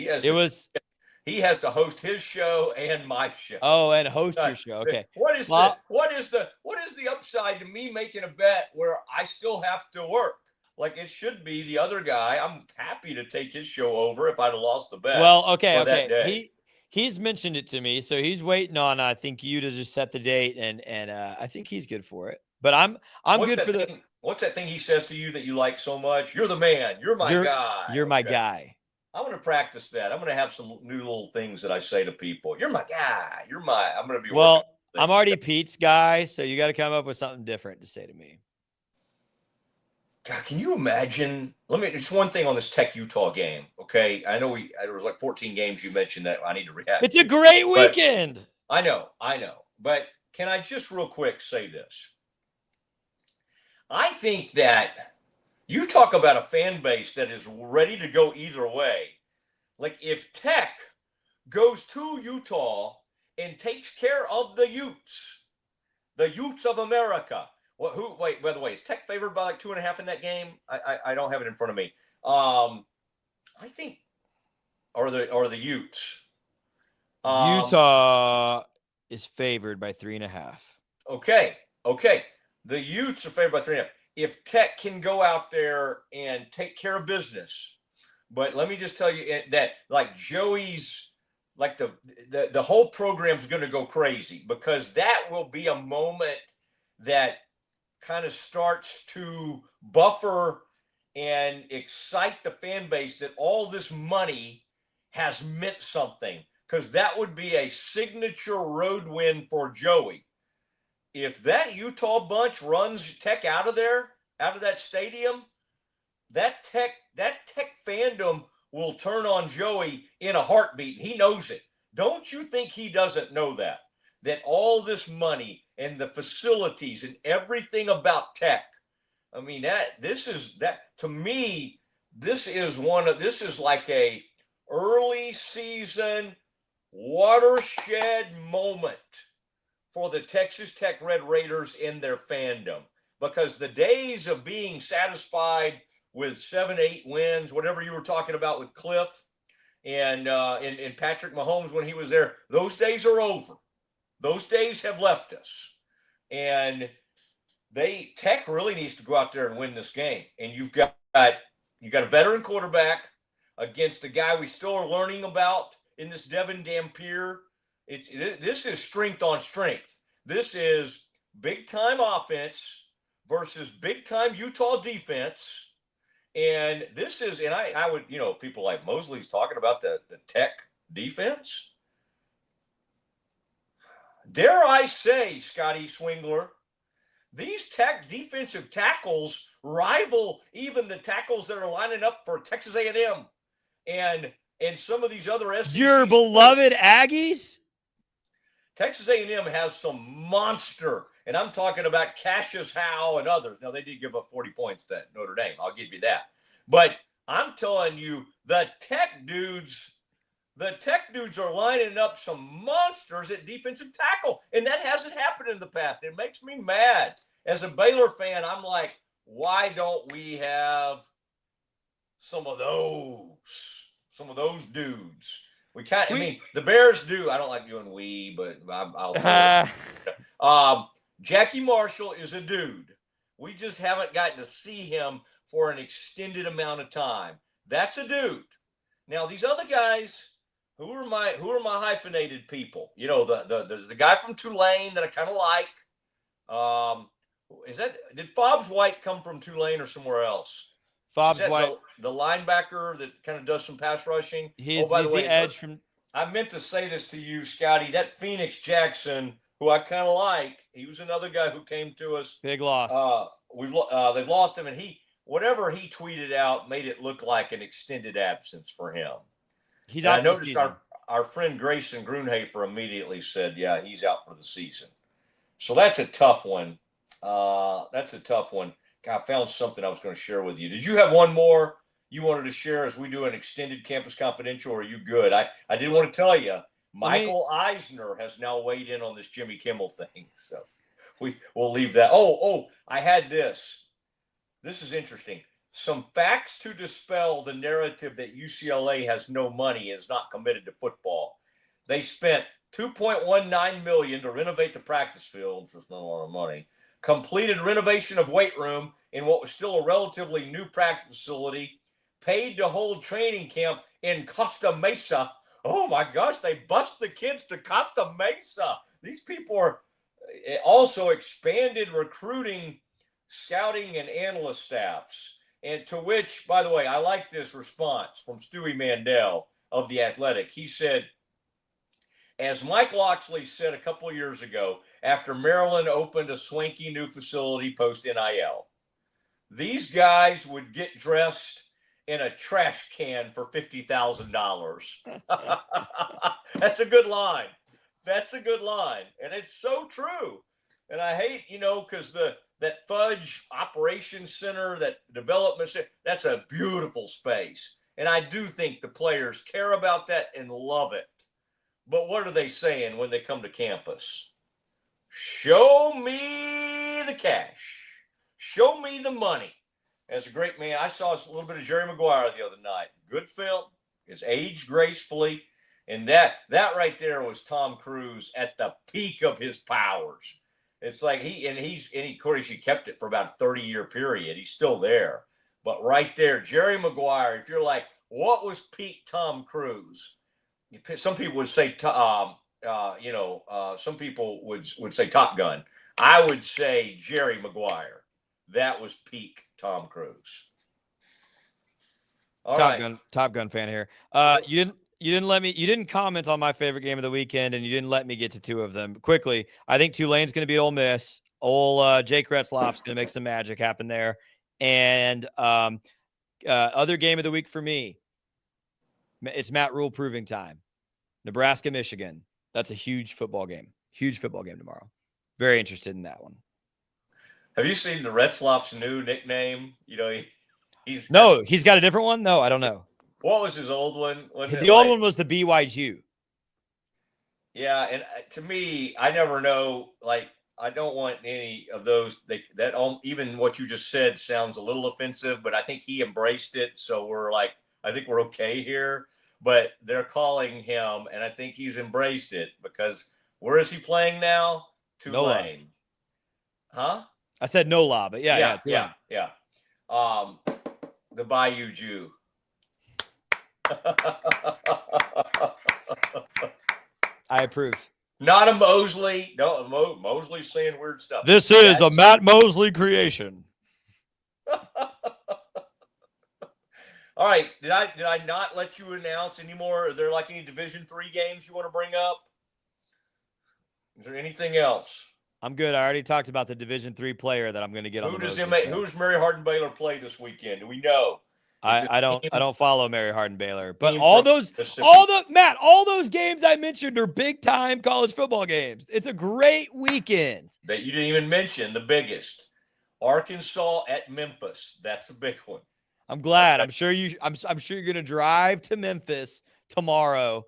has to host his show and my show. Oh, and host your show. Okay. What is the upside to me making a bet where I still have to work? Like it should be the other guy. I'm happy to take his show over if I'd have lost the bet. Well, okay. He's mentioned it to me, so he's waiting on I think you to just set the date, and I think he's good for it. But I'm good for the. What's that thing he says to you that you like so much? You're the man. You're my guy. You're my guy. I'm going to practice that. I'm going to have some new little things that I say to people. You're my guy. I'm going to be. Well, I'm already Pete's guy, so you got to come up with something different to say to me. God, can you imagine? Just one thing on this Tech Utah game. Okay, I know there was like 14 games you mentioned that I need to react. It's a great weekend. I know. But can I just real quick say this? I think that you talk about a fan base that is ready to go either way. Like if Tech goes to Utah and takes care of the Utes of America. Wait, by the way, is Tech favored by like 2.5 in that game? I don't have it in front of me. I think, or the Utes. Utah is favored by 3.5. Okay. The Utes are favored by 3.5. If Tech can go out there and take care of business, but let me just tell you that like Joey's, like the whole program is going to go crazy because that will be a moment that kind of starts to buffer and excite the fan base that all this money has meant something, because that would be a signature road win for Joey. If that Utah bunch runs Tech out of that stadium, that Tech fandom will turn on Joey in a heartbeat. He knows it. Don't you think he doesn't know that all this money and the facilities and everything about Tech, I mean, this is like a early season watershed moment for the Texas Tech Red Raiders in their fandom, because the days of being satisfied with 7-8 wins, whatever you were talking about with Cliff and Patrick Mahomes when he was there, those days are over. Those days have left us. And Tech really needs to go out there and win this game. And you've got a veteran quarterback against a guy we still are learning about in this Devin Dampier. This is strength on strength. This is big time offense versus big time Utah defense. And I would, people like Mosley's talking about the Tech defense. Dare I say, Scotty Swingler, these Tech defensive tackles rival even the tackles that are lining up for Texas A&M and some of these other SEC. Your beloved Aggies? Texas A&M has some monster, and I'm talking about Cassius Howe and others. Now, they did give up 40 points to Notre Dame. I'll give you that. But I'm telling you, the tech dudes are lining up some monsters at defensive tackle, and that hasn't happened in the past. It makes me mad. As a Baylor fan, I'm like, why don't we have some of those dudes? I mean, the Bears do. I don't like doing we, but I'll. Jackie Marshall is a dude. We just haven't gotten to see him for an extended amount of time. That's a dude. Now these other guys, who are my hyphenated people? You know, there's the guy from Tulane that I kind of like. Did Fobbs White come from Tulane or somewhere else? Fobbs White, the linebacker that kind of does some pass rushing. He's the edge from. I meant to say this to you, Scotty. That Phoenix Jackson, who I kind of like, he was another guy who came to us. Big loss. They've lost him, and whatever he tweeted out made it look like an extended absence for him. He's out. I noticed our friend Grayson Grunhafer immediately said, "Yeah, he's out for the season." So that's a tough one. God, I found something I was going to share with you. Did you have one more you wanted to share as we do an extended Campus Confidential, or are you good? I did want to tell you, Michael Eisner has now weighed in on this Jimmy Kimmel thing. So we'll leave that. Oh, I had this. This is interesting. Some facts to dispel the narrative that UCLA has no money and is not committed to football. They spent $2.19 million to renovate the practice fields. That's not a lot of money. Completed renovation of weight room in what was still a relatively new practice facility. Paid to hold training camp in Costa Mesa. Oh my gosh, they bust the kids to Costa Mesa. These people are also expanded recruiting, scouting, and analyst staffs. And to which, by the way, I like this response from Stewie Mandel of The Athletic. He said, as Mike Loxley said a couple of years ago, after Maryland opened a swanky new facility post-NIL, these guys would get dressed in a trash can for $50,000. That's a good line. And it's so true. And I hate, because that Fudge Operations Center, that development center, that's a beautiful space. And I do think the players care about that and love it. But what are they saying when they come to campus? Show me the cash. Show me the money. As a great man, I saw a little bit of Jerry Maguire the other night. Good film, is aged gracefully. And that right there was Tom Cruise at the peak of his powers. It's like of course, he kept it for about a 30-year period. He's still there. But right there, Jerry Maguire, if you're like, what was peak Tom Cruise? Some people would say, some people would say Top Gun. I would say Jerry Maguire. That was peak Tom Cruise. Top Gun fan here. You didn't comment on my favorite game of the weekend, and you didn't let me get to two of them. Quickly, I think Tulane's going to beat Ole Miss. Jake Retzloff's going to make some magic happen there. And other game of the week for me, it's Matt Rule proving time. Nebraska, Michigan. That's a huge football game. Huge football game tomorrow. Very interested in that one. Have you seen the Retzloff's new nickname? He's got a different one? No, I don't know. What was his old one? The old one was the BYU. Yeah, and to me, I never know. Like, I don't want any of those. Even what you just said sounds a little offensive, but I think he embraced it. So I think we're okay here. But they're calling him, and I think he's embraced it because where is he playing now? Tulane. Huh? I said NOLA, but yeah. The Bayou Jew. I approve. Not a Mosley. No, Mosley's saying weird stuff. This is a Matt Mosley creation. All right. Did I not let you announce anymore? Are there like any Division III games you want to bring up? Is there anything else? I'm good. I already talked about the Division III player that I'm going to get on. Who's Mary Hardin Baylor play this weekend? Do we know? I don't follow Mary Hardin Baylor, but all those games I mentioned are big time college football games. It's a great weekend. That you didn't even mention the biggest. Arkansas at Memphis. That's a big one. I'm glad. Okay. I'm sure you're gonna drive to Memphis tomorrow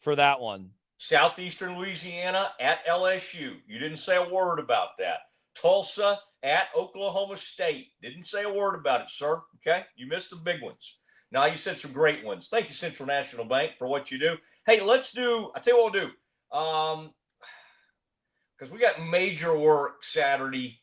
for that one. Southeastern Louisiana at LSU. You didn't say a word about that. Tulsa at Oklahoma State. Didn't say a word about it, sir. Okay. You missed the big ones. Now you said some great ones. Thank you, Central National Bank, for what you do. Hey, I tell you what we'll do. Because we got major work Saturday.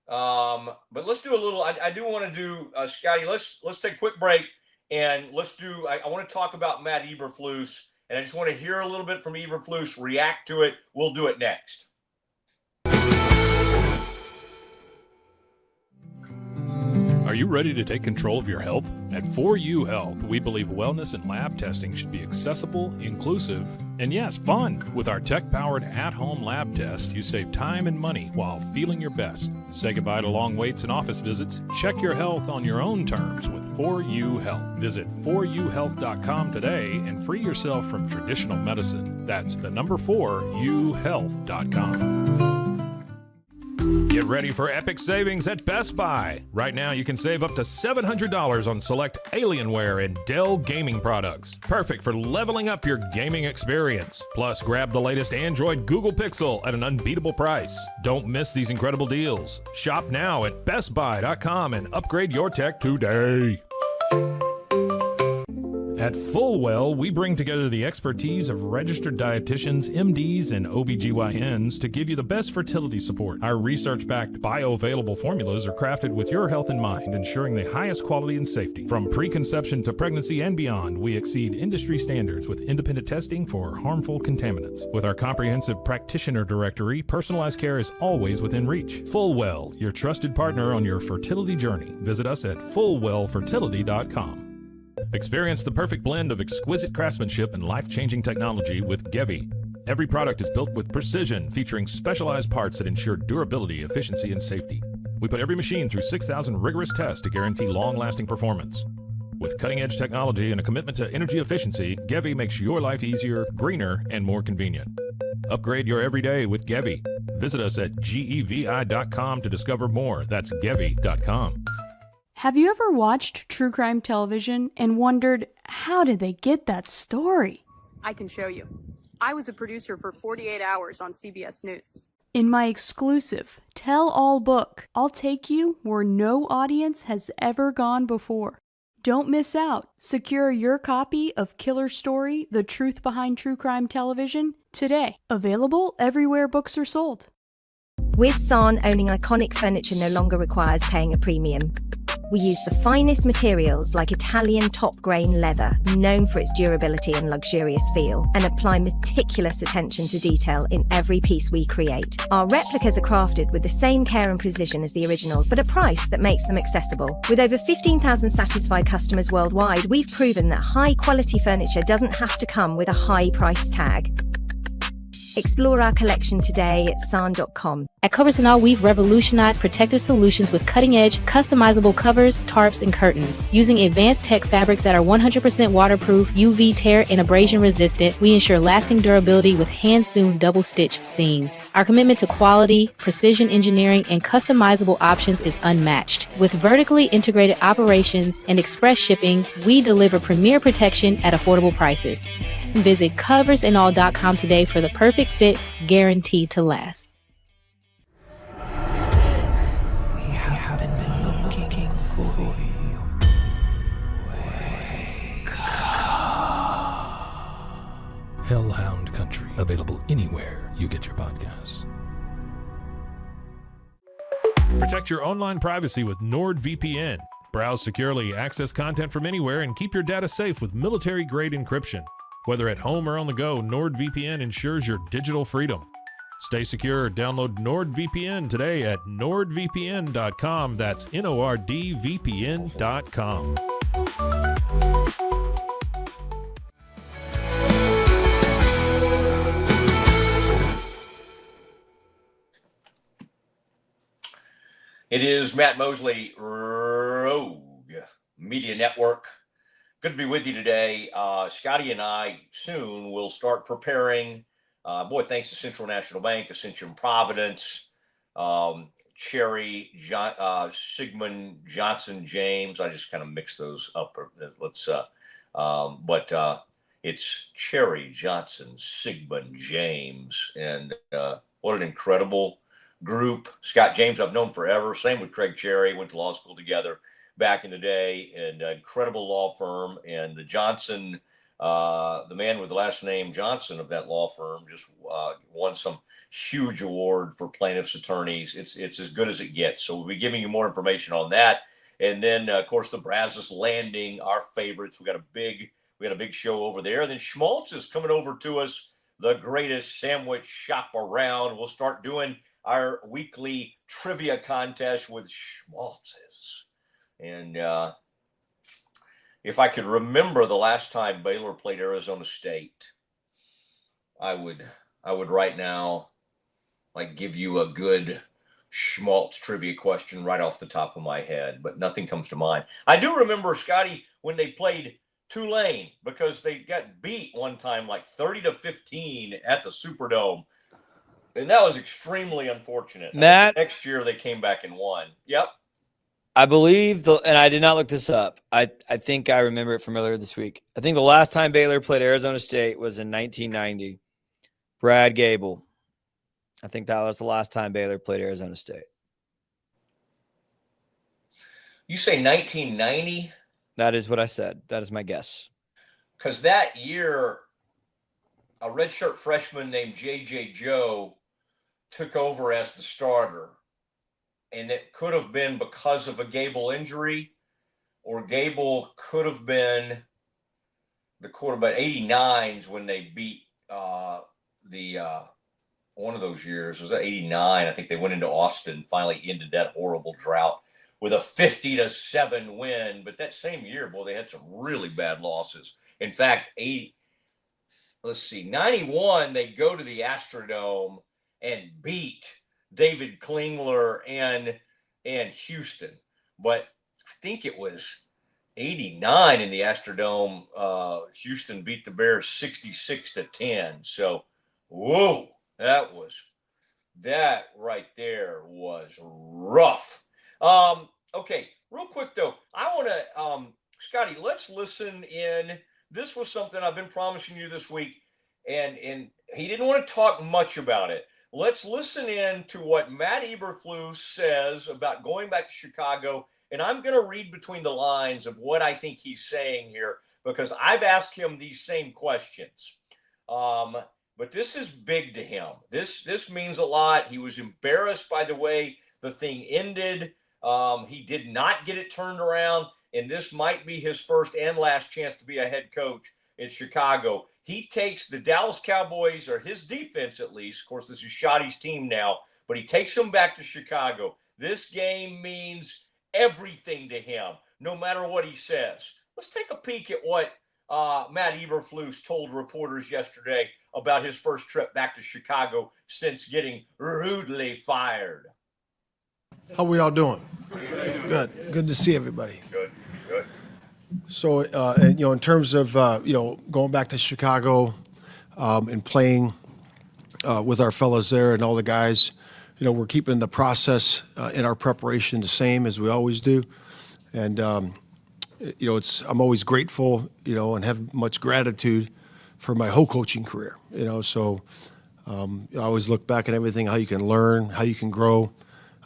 But let's do a little. I do want to do, Scotty. Let's take a quick break and let's do. I want to talk about Matt Eberflus, and I just want to hear a little bit from Eberflus, react to it. We'll do it next. Are you ready to take control of your health? At 4U Health, we believe wellness and lab testing should be accessible, inclusive, and yes, fun. With our tech-powered at-home lab test, you save time and money while feeling your best. Say goodbye to long waits and office visits. Check your health on your own terms with 4U Health. Visit 4uhealth.com today and free yourself from traditional medicine. That's the number 4uhealth.com. Get ready for epic savings at Best Buy. Right now, you can save up to $700 on select Alienware and Dell gaming products. Perfect for leveling up your gaming experience. Plus, grab the latest Android Google Pixel at an unbeatable price. Don't miss these incredible deals. Shop now at bestbuy.com and upgrade your tech today. At Fullwell, we bring together the expertise of registered dietitians, MDs, and OBGYNs to give you the best fertility support. Our research-backed bioavailable formulas are crafted with your health in mind, ensuring the highest quality and safety. From preconception to pregnancy and beyond, we exceed industry standards with independent testing for harmful contaminants. With our comprehensive practitioner directory, personalized care is always within reach. Fullwell, your trusted partner on your fertility journey. Visit us at fullwellfertility.com. Experience the perfect blend of exquisite craftsmanship and life-changing technology with Gevi. Every product is built with precision, featuring specialized parts that ensure durability, efficiency, and safety. We put every machine through 6,000 rigorous tests to guarantee long-lasting performance. With cutting-edge technology and a commitment to energy efficiency, Gevi makes your life easier, greener, and more convenient. Upgrade your everyday with Gevi. Visit us at gevi.com to discover more. That's gevi.com. Have you ever watched true crime television and wondered, how did they get that story? I can show you. I was a producer for 48 Hours on CBS News. In my exclusive tell-all book, I'll take you where no audience has ever gone before. Don't miss out. Secure your copy of Killer Story: The Truth Behind True Crime Television today. Available everywhere books are sold. With San, owning iconic furniture no longer requires paying a premium. We use the finest materials like Italian top-grain leather, known for its durability and luxurious feel, and apply meticulous attention to detail in every piece we create. Our replicas are crafted with the same care and precision as the originals, but at a price that makes them accessible. With over 15,000 satisfied customers worldwide, we've proven that high-quality furniture doesn't have to come with a high price tag. Explore our collection today at san.com. At Covers & All, we've revolutionized protective solutions with cutting-edge, customizable covers, tarps, and curtains. Using advanced tech fabrics that are 100% waterproof, UV tear, and abrasion-resistant, we ensure lasting durability with hand-sewn double-stitch seams. Our commitment to quality, precision engineering, and customizable options is unmatched. With vertically integrated operations and express shipping, we deliver premier protection at affordable prices. Visit coversandall.com today for the perfect fit, guaranteed to last. We haven't been looking for you. Wake up. Hellhound Country, available anywhere you get your podcasts. Protect your online privacy with NordVPN. Browse securely, access content from anywhere, and keep your data safe with military-grade encryption. Whether at home or on the go, NordVPN ensures your digital freedom. Stay secure. Download NordVPN today at nordvpn.com. That's NORDVPN.com. It is Matt Mosley, Rogue Media Network. Good to be with you today. Scotty and I soon will start preparing. Thanks to Central National Bank, Ascension Providence, Cherry, Sigmund, Johnson, James. I just kind of mix those up. It's Cherry, Johnson, Sigmund, James, and what an incredible group. Scott James, I've known forever. Same with Craig Cherry. Went to law school together back in the day, and incredible law firm. And the Johnson, the man with the last name Johnson of that law firm, just won some huge award for plaintiffs' attorneys. It's as good as it gets. So we'll be giving you more information on that. And then, of course, the Brazos Landing, our favorites. We got a big show over there. And then Schmaltz is coming over to us, the greatest sandwich shop around. We'll start doing our weekly trivia contest with Schmaltz's. And if I could remember the last time Baylor played Arizona State, I would right now give you a good Schmaltz trivia question right off the top of my head, but nothing comes to mind. I do remember, Scotty, when they played Tulane, because they got beat one time 30-15 at the Superdome. And that was extremely unfortunate. Matt, next year they came back and won. Yep. I believe and I did not look this up. I think I remember it from earlier this week. I think the last time Baylor played Arizona State was in 1990. Brad Gable. I think that was the last time Baylor played Arizona State. You say 1990? That is what I said. That is my guess. Because that year, a redshirt freshman named J.J. Joe took over as the starter. And it could have been because of a Gable injury, or Gable could have been the quarterback. 89s when they beat one of those years. Was that 89? I think they went into Austin, finally ended that horrible drought with a 50-7 win. But that same year, boy, they had some really bad losses. In fact, 91, they go to the Astrodome and beat David Klingler and Houston. But I think it was 89 in the Astrodome. Houston beat the Bears 66-10. So, whoa, that right there was rough. Okay, real quick though, I want to, Scotty, let's listen in. This was something I've been promising you this week, and he didn't want to talk much about it. Let's listen in to what Matt Eberflus says about going back to Chicago, and I'm going to read between the lines of what I think he's saying here, because I've asked him these same questions. But this is big to him. This means a lot. He was embarrassed by the way the thing ended. He did not get it turned around, and this might be his first and last chance to be a head coach in Chicago. He takes the Dallas Cowboys, or his defense at least. Of course, this is Shoddy's team now, but he takes them back to Chicago. This game means everything to him, no matter what he says. Let's take a peek at what Matt Eberflus told reporters yesterday about his first trip back to Chicago since getting rudely fired. How we all doing? Good. Good to see everybody. Good. So, in terms of, going back to Chicago and playing with our fellas there and all the guys, we're keeping the process in our preparation the same as we always do. And, I'm always grateful, and have much gratitude for my whole coaching career, so I always look back at everything, how you can learn, how you can grow.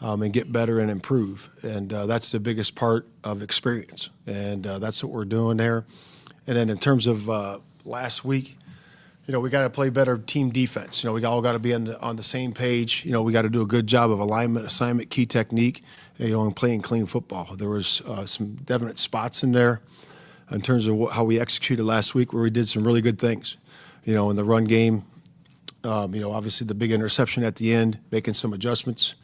And get better and improve. And that's the biggest part of experience. And that's what we're doing there. And then in terms of last week, we got to play better team defense. We all got to be on the same page. We got to do a good job of alignment, assignment, key technique, and playing clean football. There was some definite spots in there in terms of how we executed last week where we did some really good things. In the run game, obviously the big interception at the end, making some adjustments.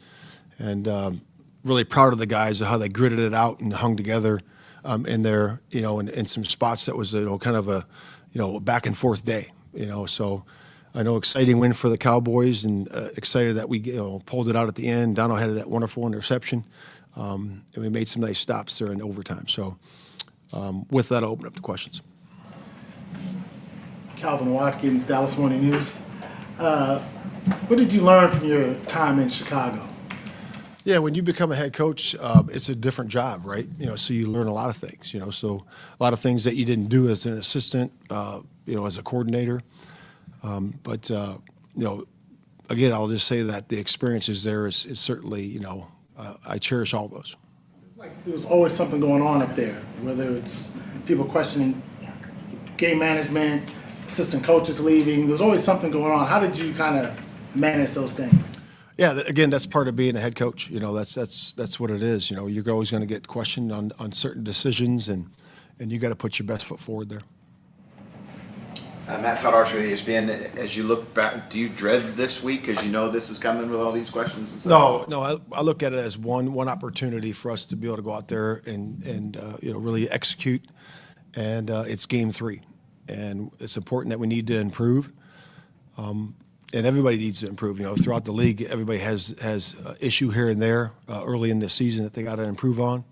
And really proud of the guys of how they gritted it out and hung together in there, in some spots that was, kind of a, back and forth day, So I know exciting win for the Cowboys, and excited that we, pulled it out at the end. Donald had that wonderful interception, and we made some nice stops there in overtime. So with that, I'll open up to questions. Calvin Watkins, Dallas Morning News. What did you learn from your time in Chicago? Yeah, when you become a head coach, it's a different job, right? So you learn a lot of things. So a lot of things that you didn't do as an assistant, as a coordinator. But again, I'll just say that the experiences there is certainly, I cherish all those. It's like there was always something going on up there, whether it's people questioning game management, assistant coaches leaving. There's always something going on. How did you kind of manage those things? Yeah, again, that's part of being a head coach. That's what it is. You're always going to get questioned on certain decisions, and you got to put your best foot forward there. Matt Todd Archer with ESPN. As you look back, do you dread this week because you know this is coming with all these questions and stuff? No. I look at it as one opportunity for us to be able to go out there and really execute. And it's game 3, and it's important that we need to improve. And everybody needs to improve. Throughout the league, everybody has an issue here and there early in the season that they got to improve on,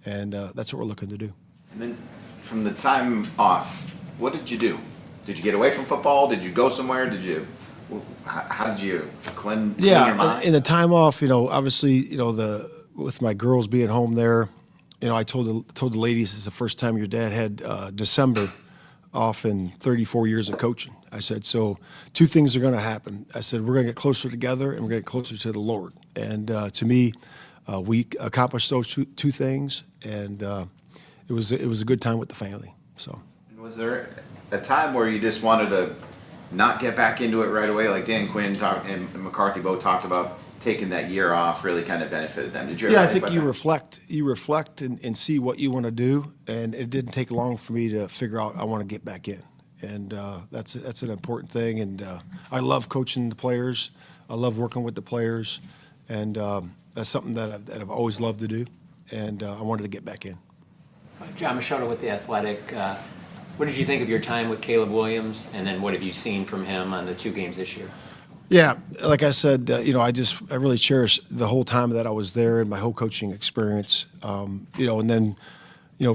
and that's what we're looking to do. And then, from the time off, what did you do? Did you get away from football? Did you go somewhere? How did you clean your mind? In the time off, obviously, with my girls being home there, I told the ladies it's the first time your dad had December off in 34 years of coaching. I said, so 2 things are going to happen. I said, we're going to get closer together and we're going to get closer to the Lord. And to me, we accomplished those two things, and it was a good time with the family. So, was there a time where you just wanted to not get back into it right away? Like Dan Quinn and McCarthy both talked about taking that year off really kind of benefited them. Did you ever I think you reflect and see what you want to do, and it didn't take long for me to figure out I want to get back in, and that's an important thing. And I love coaching the players. I love working with the players, and that's something that I've always loved to do, and I wanted to get back in. John Machado with The Athletic. What did you think of your time with Caleb Williams, and then what have you seen from him on the 2 games this year? Yeah, like I said, I really cherish the whole time that I was there and my whole coaching experience. And then,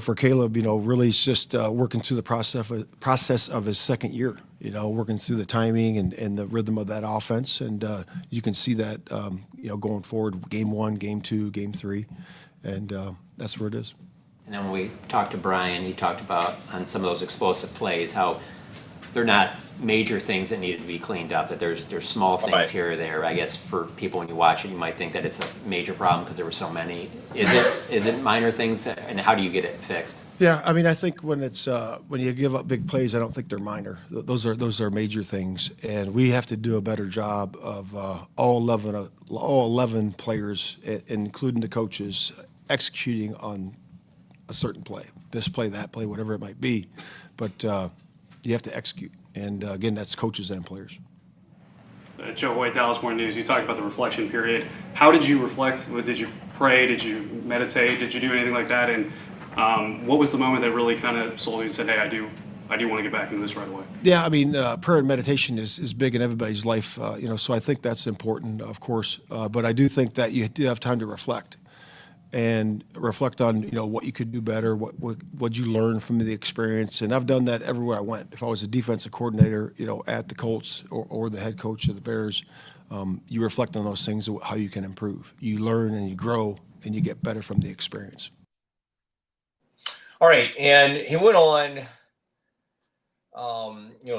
for Caleb, really it's just working through the process of his second year. Working through the timing and the rhythm of that offense, and you can see that going forward, game 1, game 2, game 3, and that's where it is. And then when we talked to Brian, he talked about on some of those explosive plays how they're not major things that needed to be cleaned up, that there's small things here or there. I guess for people when you watch it, you might think that it's a major problem because there were so many. Is it minor things, and how do you get it fixed? Yeah, I think when it's when you give up big plays, I don't think they're minor. Those are major things, and we have to do a better job of all 11 players, including the coaches, executing on a certain play, this play, that play, whatever it might be. But you have to execute. And again, that's coaches and players. Joe Hoyt, Dallas Morning News. You talked about the reflection period. How did you reflect? Did you pray? Did you meditate? Did you do anything like that? And what was the moment that really kind of sold you and said, hey, I do want to get back into this right away? Yeah, prayer and meditation is big in everybody's life, so I think that's important, of course. But I do think that you do have time to reflect. And reflect on what you could do better, what you learn from the experience, and I've done that everywhere I went. If I was a defensive coordinator, at the Colts or the head coach of the Bears, you reflect on those things, how you can improve. You learn and you grow and you get better from the experience. All right, and he went on,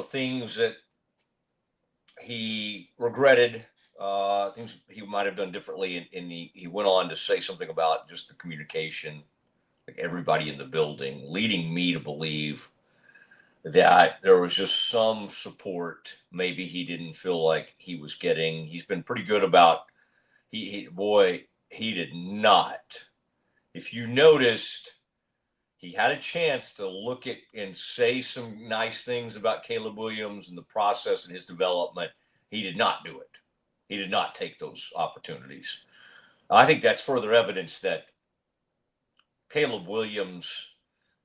things that he regretted. Things he might have done differently, and he went on to say something about just the communication, like everybody in the building, leading me to believe that there was just some support maybe he didn't feel like he was getting. He's been pretty good about he did not. If you noticed, he had a chance to look at and say some nice things about Caleb Williams and the process and his development. He did not do it. He did not take those opportunities. I think that's further evidence that Caleb Williams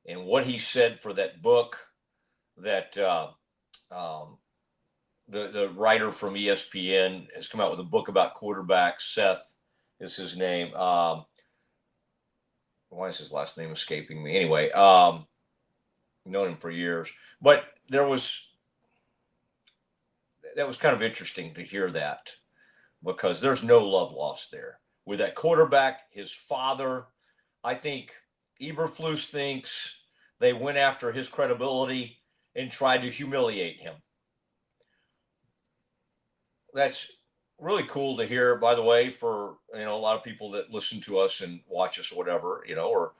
and what he said for that book that the writer from ESPN has come out with a book about quarterbacks. Seth is his name. Why is his last name escaping me? Anyway, known him for years. But that was kind of interesting to hear that, because there's no love lost there. with that quarterback, his father. I think Eberflus thinks they went after his credibility and tried to humiliate him. That's really cool to hear, by the way, for a lot of people that listen to us and watch us or whatever, or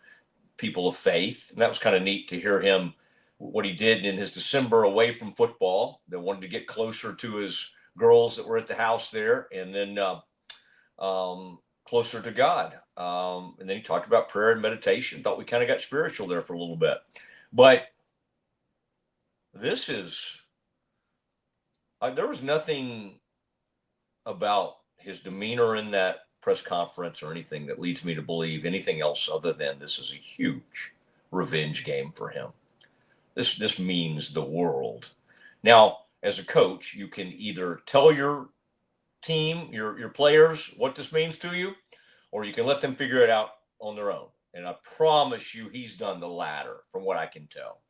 people of faith. And that was kind of neat to hear him, what he did in his December away from football, that wanted to get closer to his girls that were at the house there, and then closer to God. And then he talked about prayer and meditation. Thought we kind of got spiritual there for a little bit. But this is, there was nothing about his demeanor in that press conference or anything that leads me to believe anything else other than this is a huge revenge game for him. This means the world. Now, as a coach, you can either tell your team, your players, what this means to you, or you can let them figure it out on their own. And I promise you, he's done the latter from what I can tell.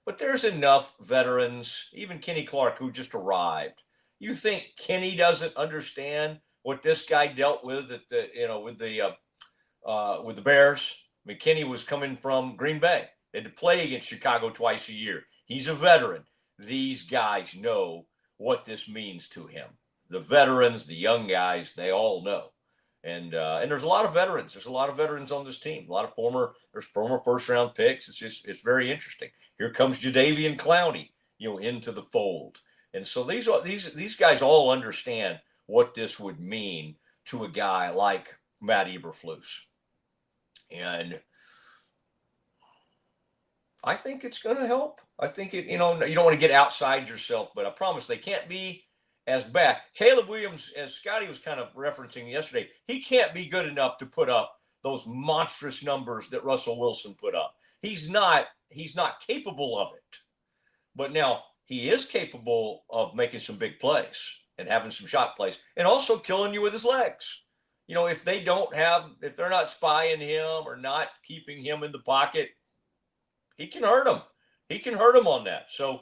But there's enough veterans, even Kenny Clark, who just arrived. You think Kenny doesn't understand what this guy dealt with at the, with the Bears? I mean, Kenny was coming from Green Bay. They had to play against Chicago twice a year. He's a veteran. These guys know what this means to him. The veterans, the young guys, they all know. And there's a lot of veterans. There's a lot of veterans on this team. A lot of former first round picks. It's very interesting. Here comes Jadeveon Clowney, into the fold. And so these guys all understand what this would mean to a guy like Matt Eberflus. And I think it's going to help. I think you don't want to get outside yourself, but I promise they can't be as bad. Caleb Williams, as Scotty was kind of referencing yesterday, he can't be good enough to put up those monstrous numbers that Russell Wilson put up. He's not capable of it. But now he is capable of making some big plays and having some shot plays and also killing you with his legs. If they're not spying him or not keeping him in the pocket, he can hurt him. He can hurt him on that. So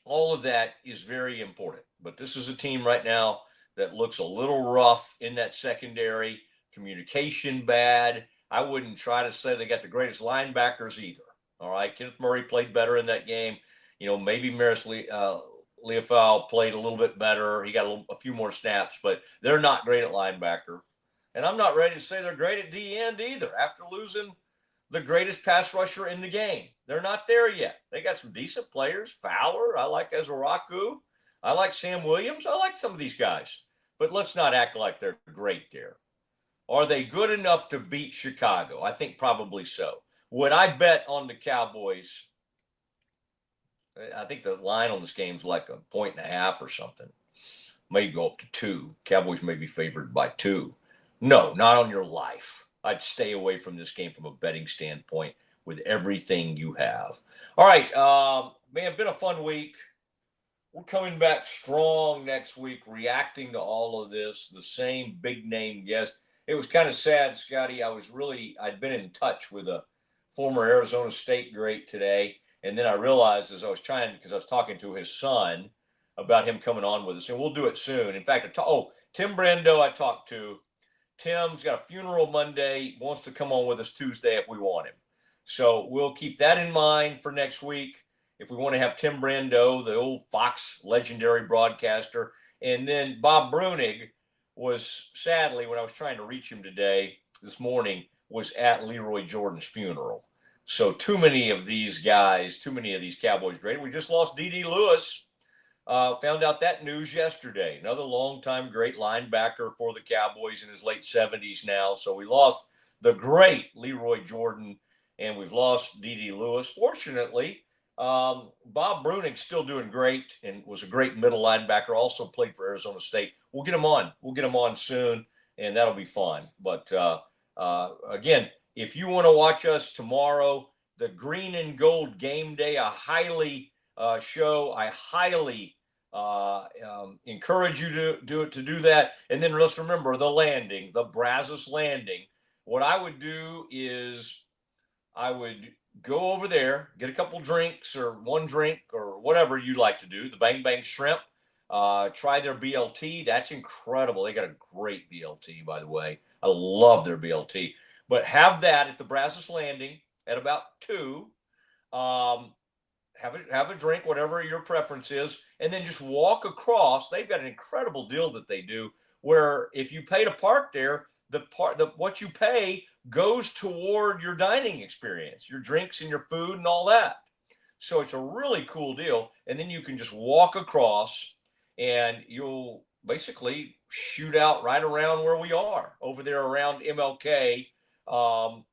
all of that is very important. But this is a team right now that looks a little rough in that secondary. Communication bad. I wouldn't try to say they got the greatest linebackers either. All right. Kenneth Murray played better in that game. Maybe Maris Leofau played a little bit better. He got a few more snaps, but they're not great at linebacker. And I'm not ready to say they're great at D-end either after losing the greatest pass rusher in the game. They're not there yet. They got some decent players. Fowler, I like Ezraku. I like Sam Williams. I like some of these guys. But let's not act like they're great there. Are they good enough to beat Chicago? I think probably so. Would I bet on the Cowboys? I think the line on this game is like 1.5 or something. Maybe go up to 2. Cowboys may be favored by 2. No, not on your life. I'd stay away from this game from a betting standpoint with everything you have. All right, man, been a fun week. We're coming back strong next week, reacting to all of this. The same big name guest. It was kind of sad, Scotty. I'd been in touch with a former Arizona State great today. And then I realized because I was talking to his son about him coming on with us, and we'll do it soon. In fact, Tim Brando I talked to. Tim's got a funeral Monday, wants to come on with us Tuesday if we want him. So we'll keep that in mind for next week. If we want to have Tim Brando, the old Fox legendary broadcaster. And then Bob Brunig was, sadly, when I was trying to reach him this morning, was at Leroy Jordan's funeral. So too many of these guys, too many of these Cowboys great. We just lost D.D. Lewis. Found out that news yesterday. Another longtime great linebacker for the Cowboys in his late 70s now. So we lost the great Leroy Jordan, and we've lost D.D. Lewis. Fortunately, Bob Brunig's still doing great and was a great middle linebacker. Also played for Arizona State. We'll get him on. We'll get him on soon, and that'll be fun. But again, if you want to watch us tomorrow, the Green and Gold Game Day, I highly encourage you to do that. And then let's remember the landing, the Brazos Landing. What I would do is I would go over there, get a couple drinks or one drink or whatever you like to do, the Bang Bang Shrimp. Try their BLT. That's incredible. They got a great BLT, by the way. I love their BLT. But have that at the Brazos Landing at about 2. Have a drink, whatever your preference is, and then just walk across. They've got an incredible deal that they do where if you pay to park there, what you pay goes toward your dining experience, your drinks and your food and all that. So it's a really cool deal. And then you can just walk across and you'll basically shoot out right around where we are over there around MLK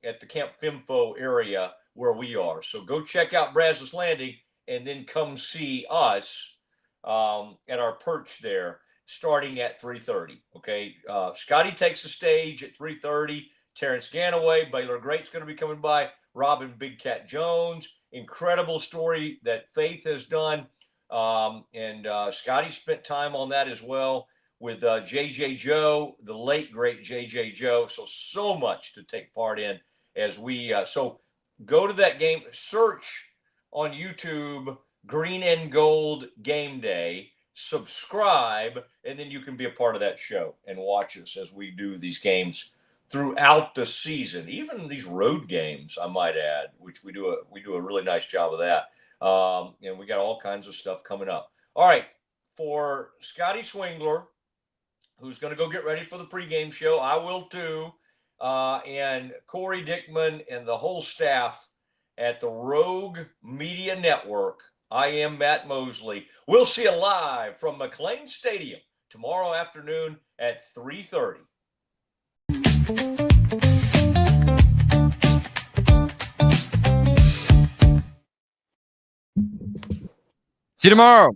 at the Camp Fimfo area where we are. So go check out Brazos Landing and then come see us at our perch there starting at 3:30. Okay. Scotty takes the stage at 3:30. Terrence Ganaway, Baylor Great's going to be coming by. Robin Big Cat Jones. Incredible story that Faith has done. And Scotty spent time on that as well with JJ Joe, the late great JJ Joe. So much to take part in as we so go to that game, search on YouTube Green and Gold Game Day, subscribe, and then you can be a part of that show and watch us as we do these games throughout the season, even these road games, I might add, which we do a really nice job of that. And we got all kinds of stuff coming up. All right, for Scotty Swingler, who's going to go get ready for the pregame show, I will too, and Corey Dickman and the whole staff at the Rogue Media Network. I am Matt Mosley. We'll see you live from McLean Stadium tomorrow afternoon at 3:30. See you tomorrow.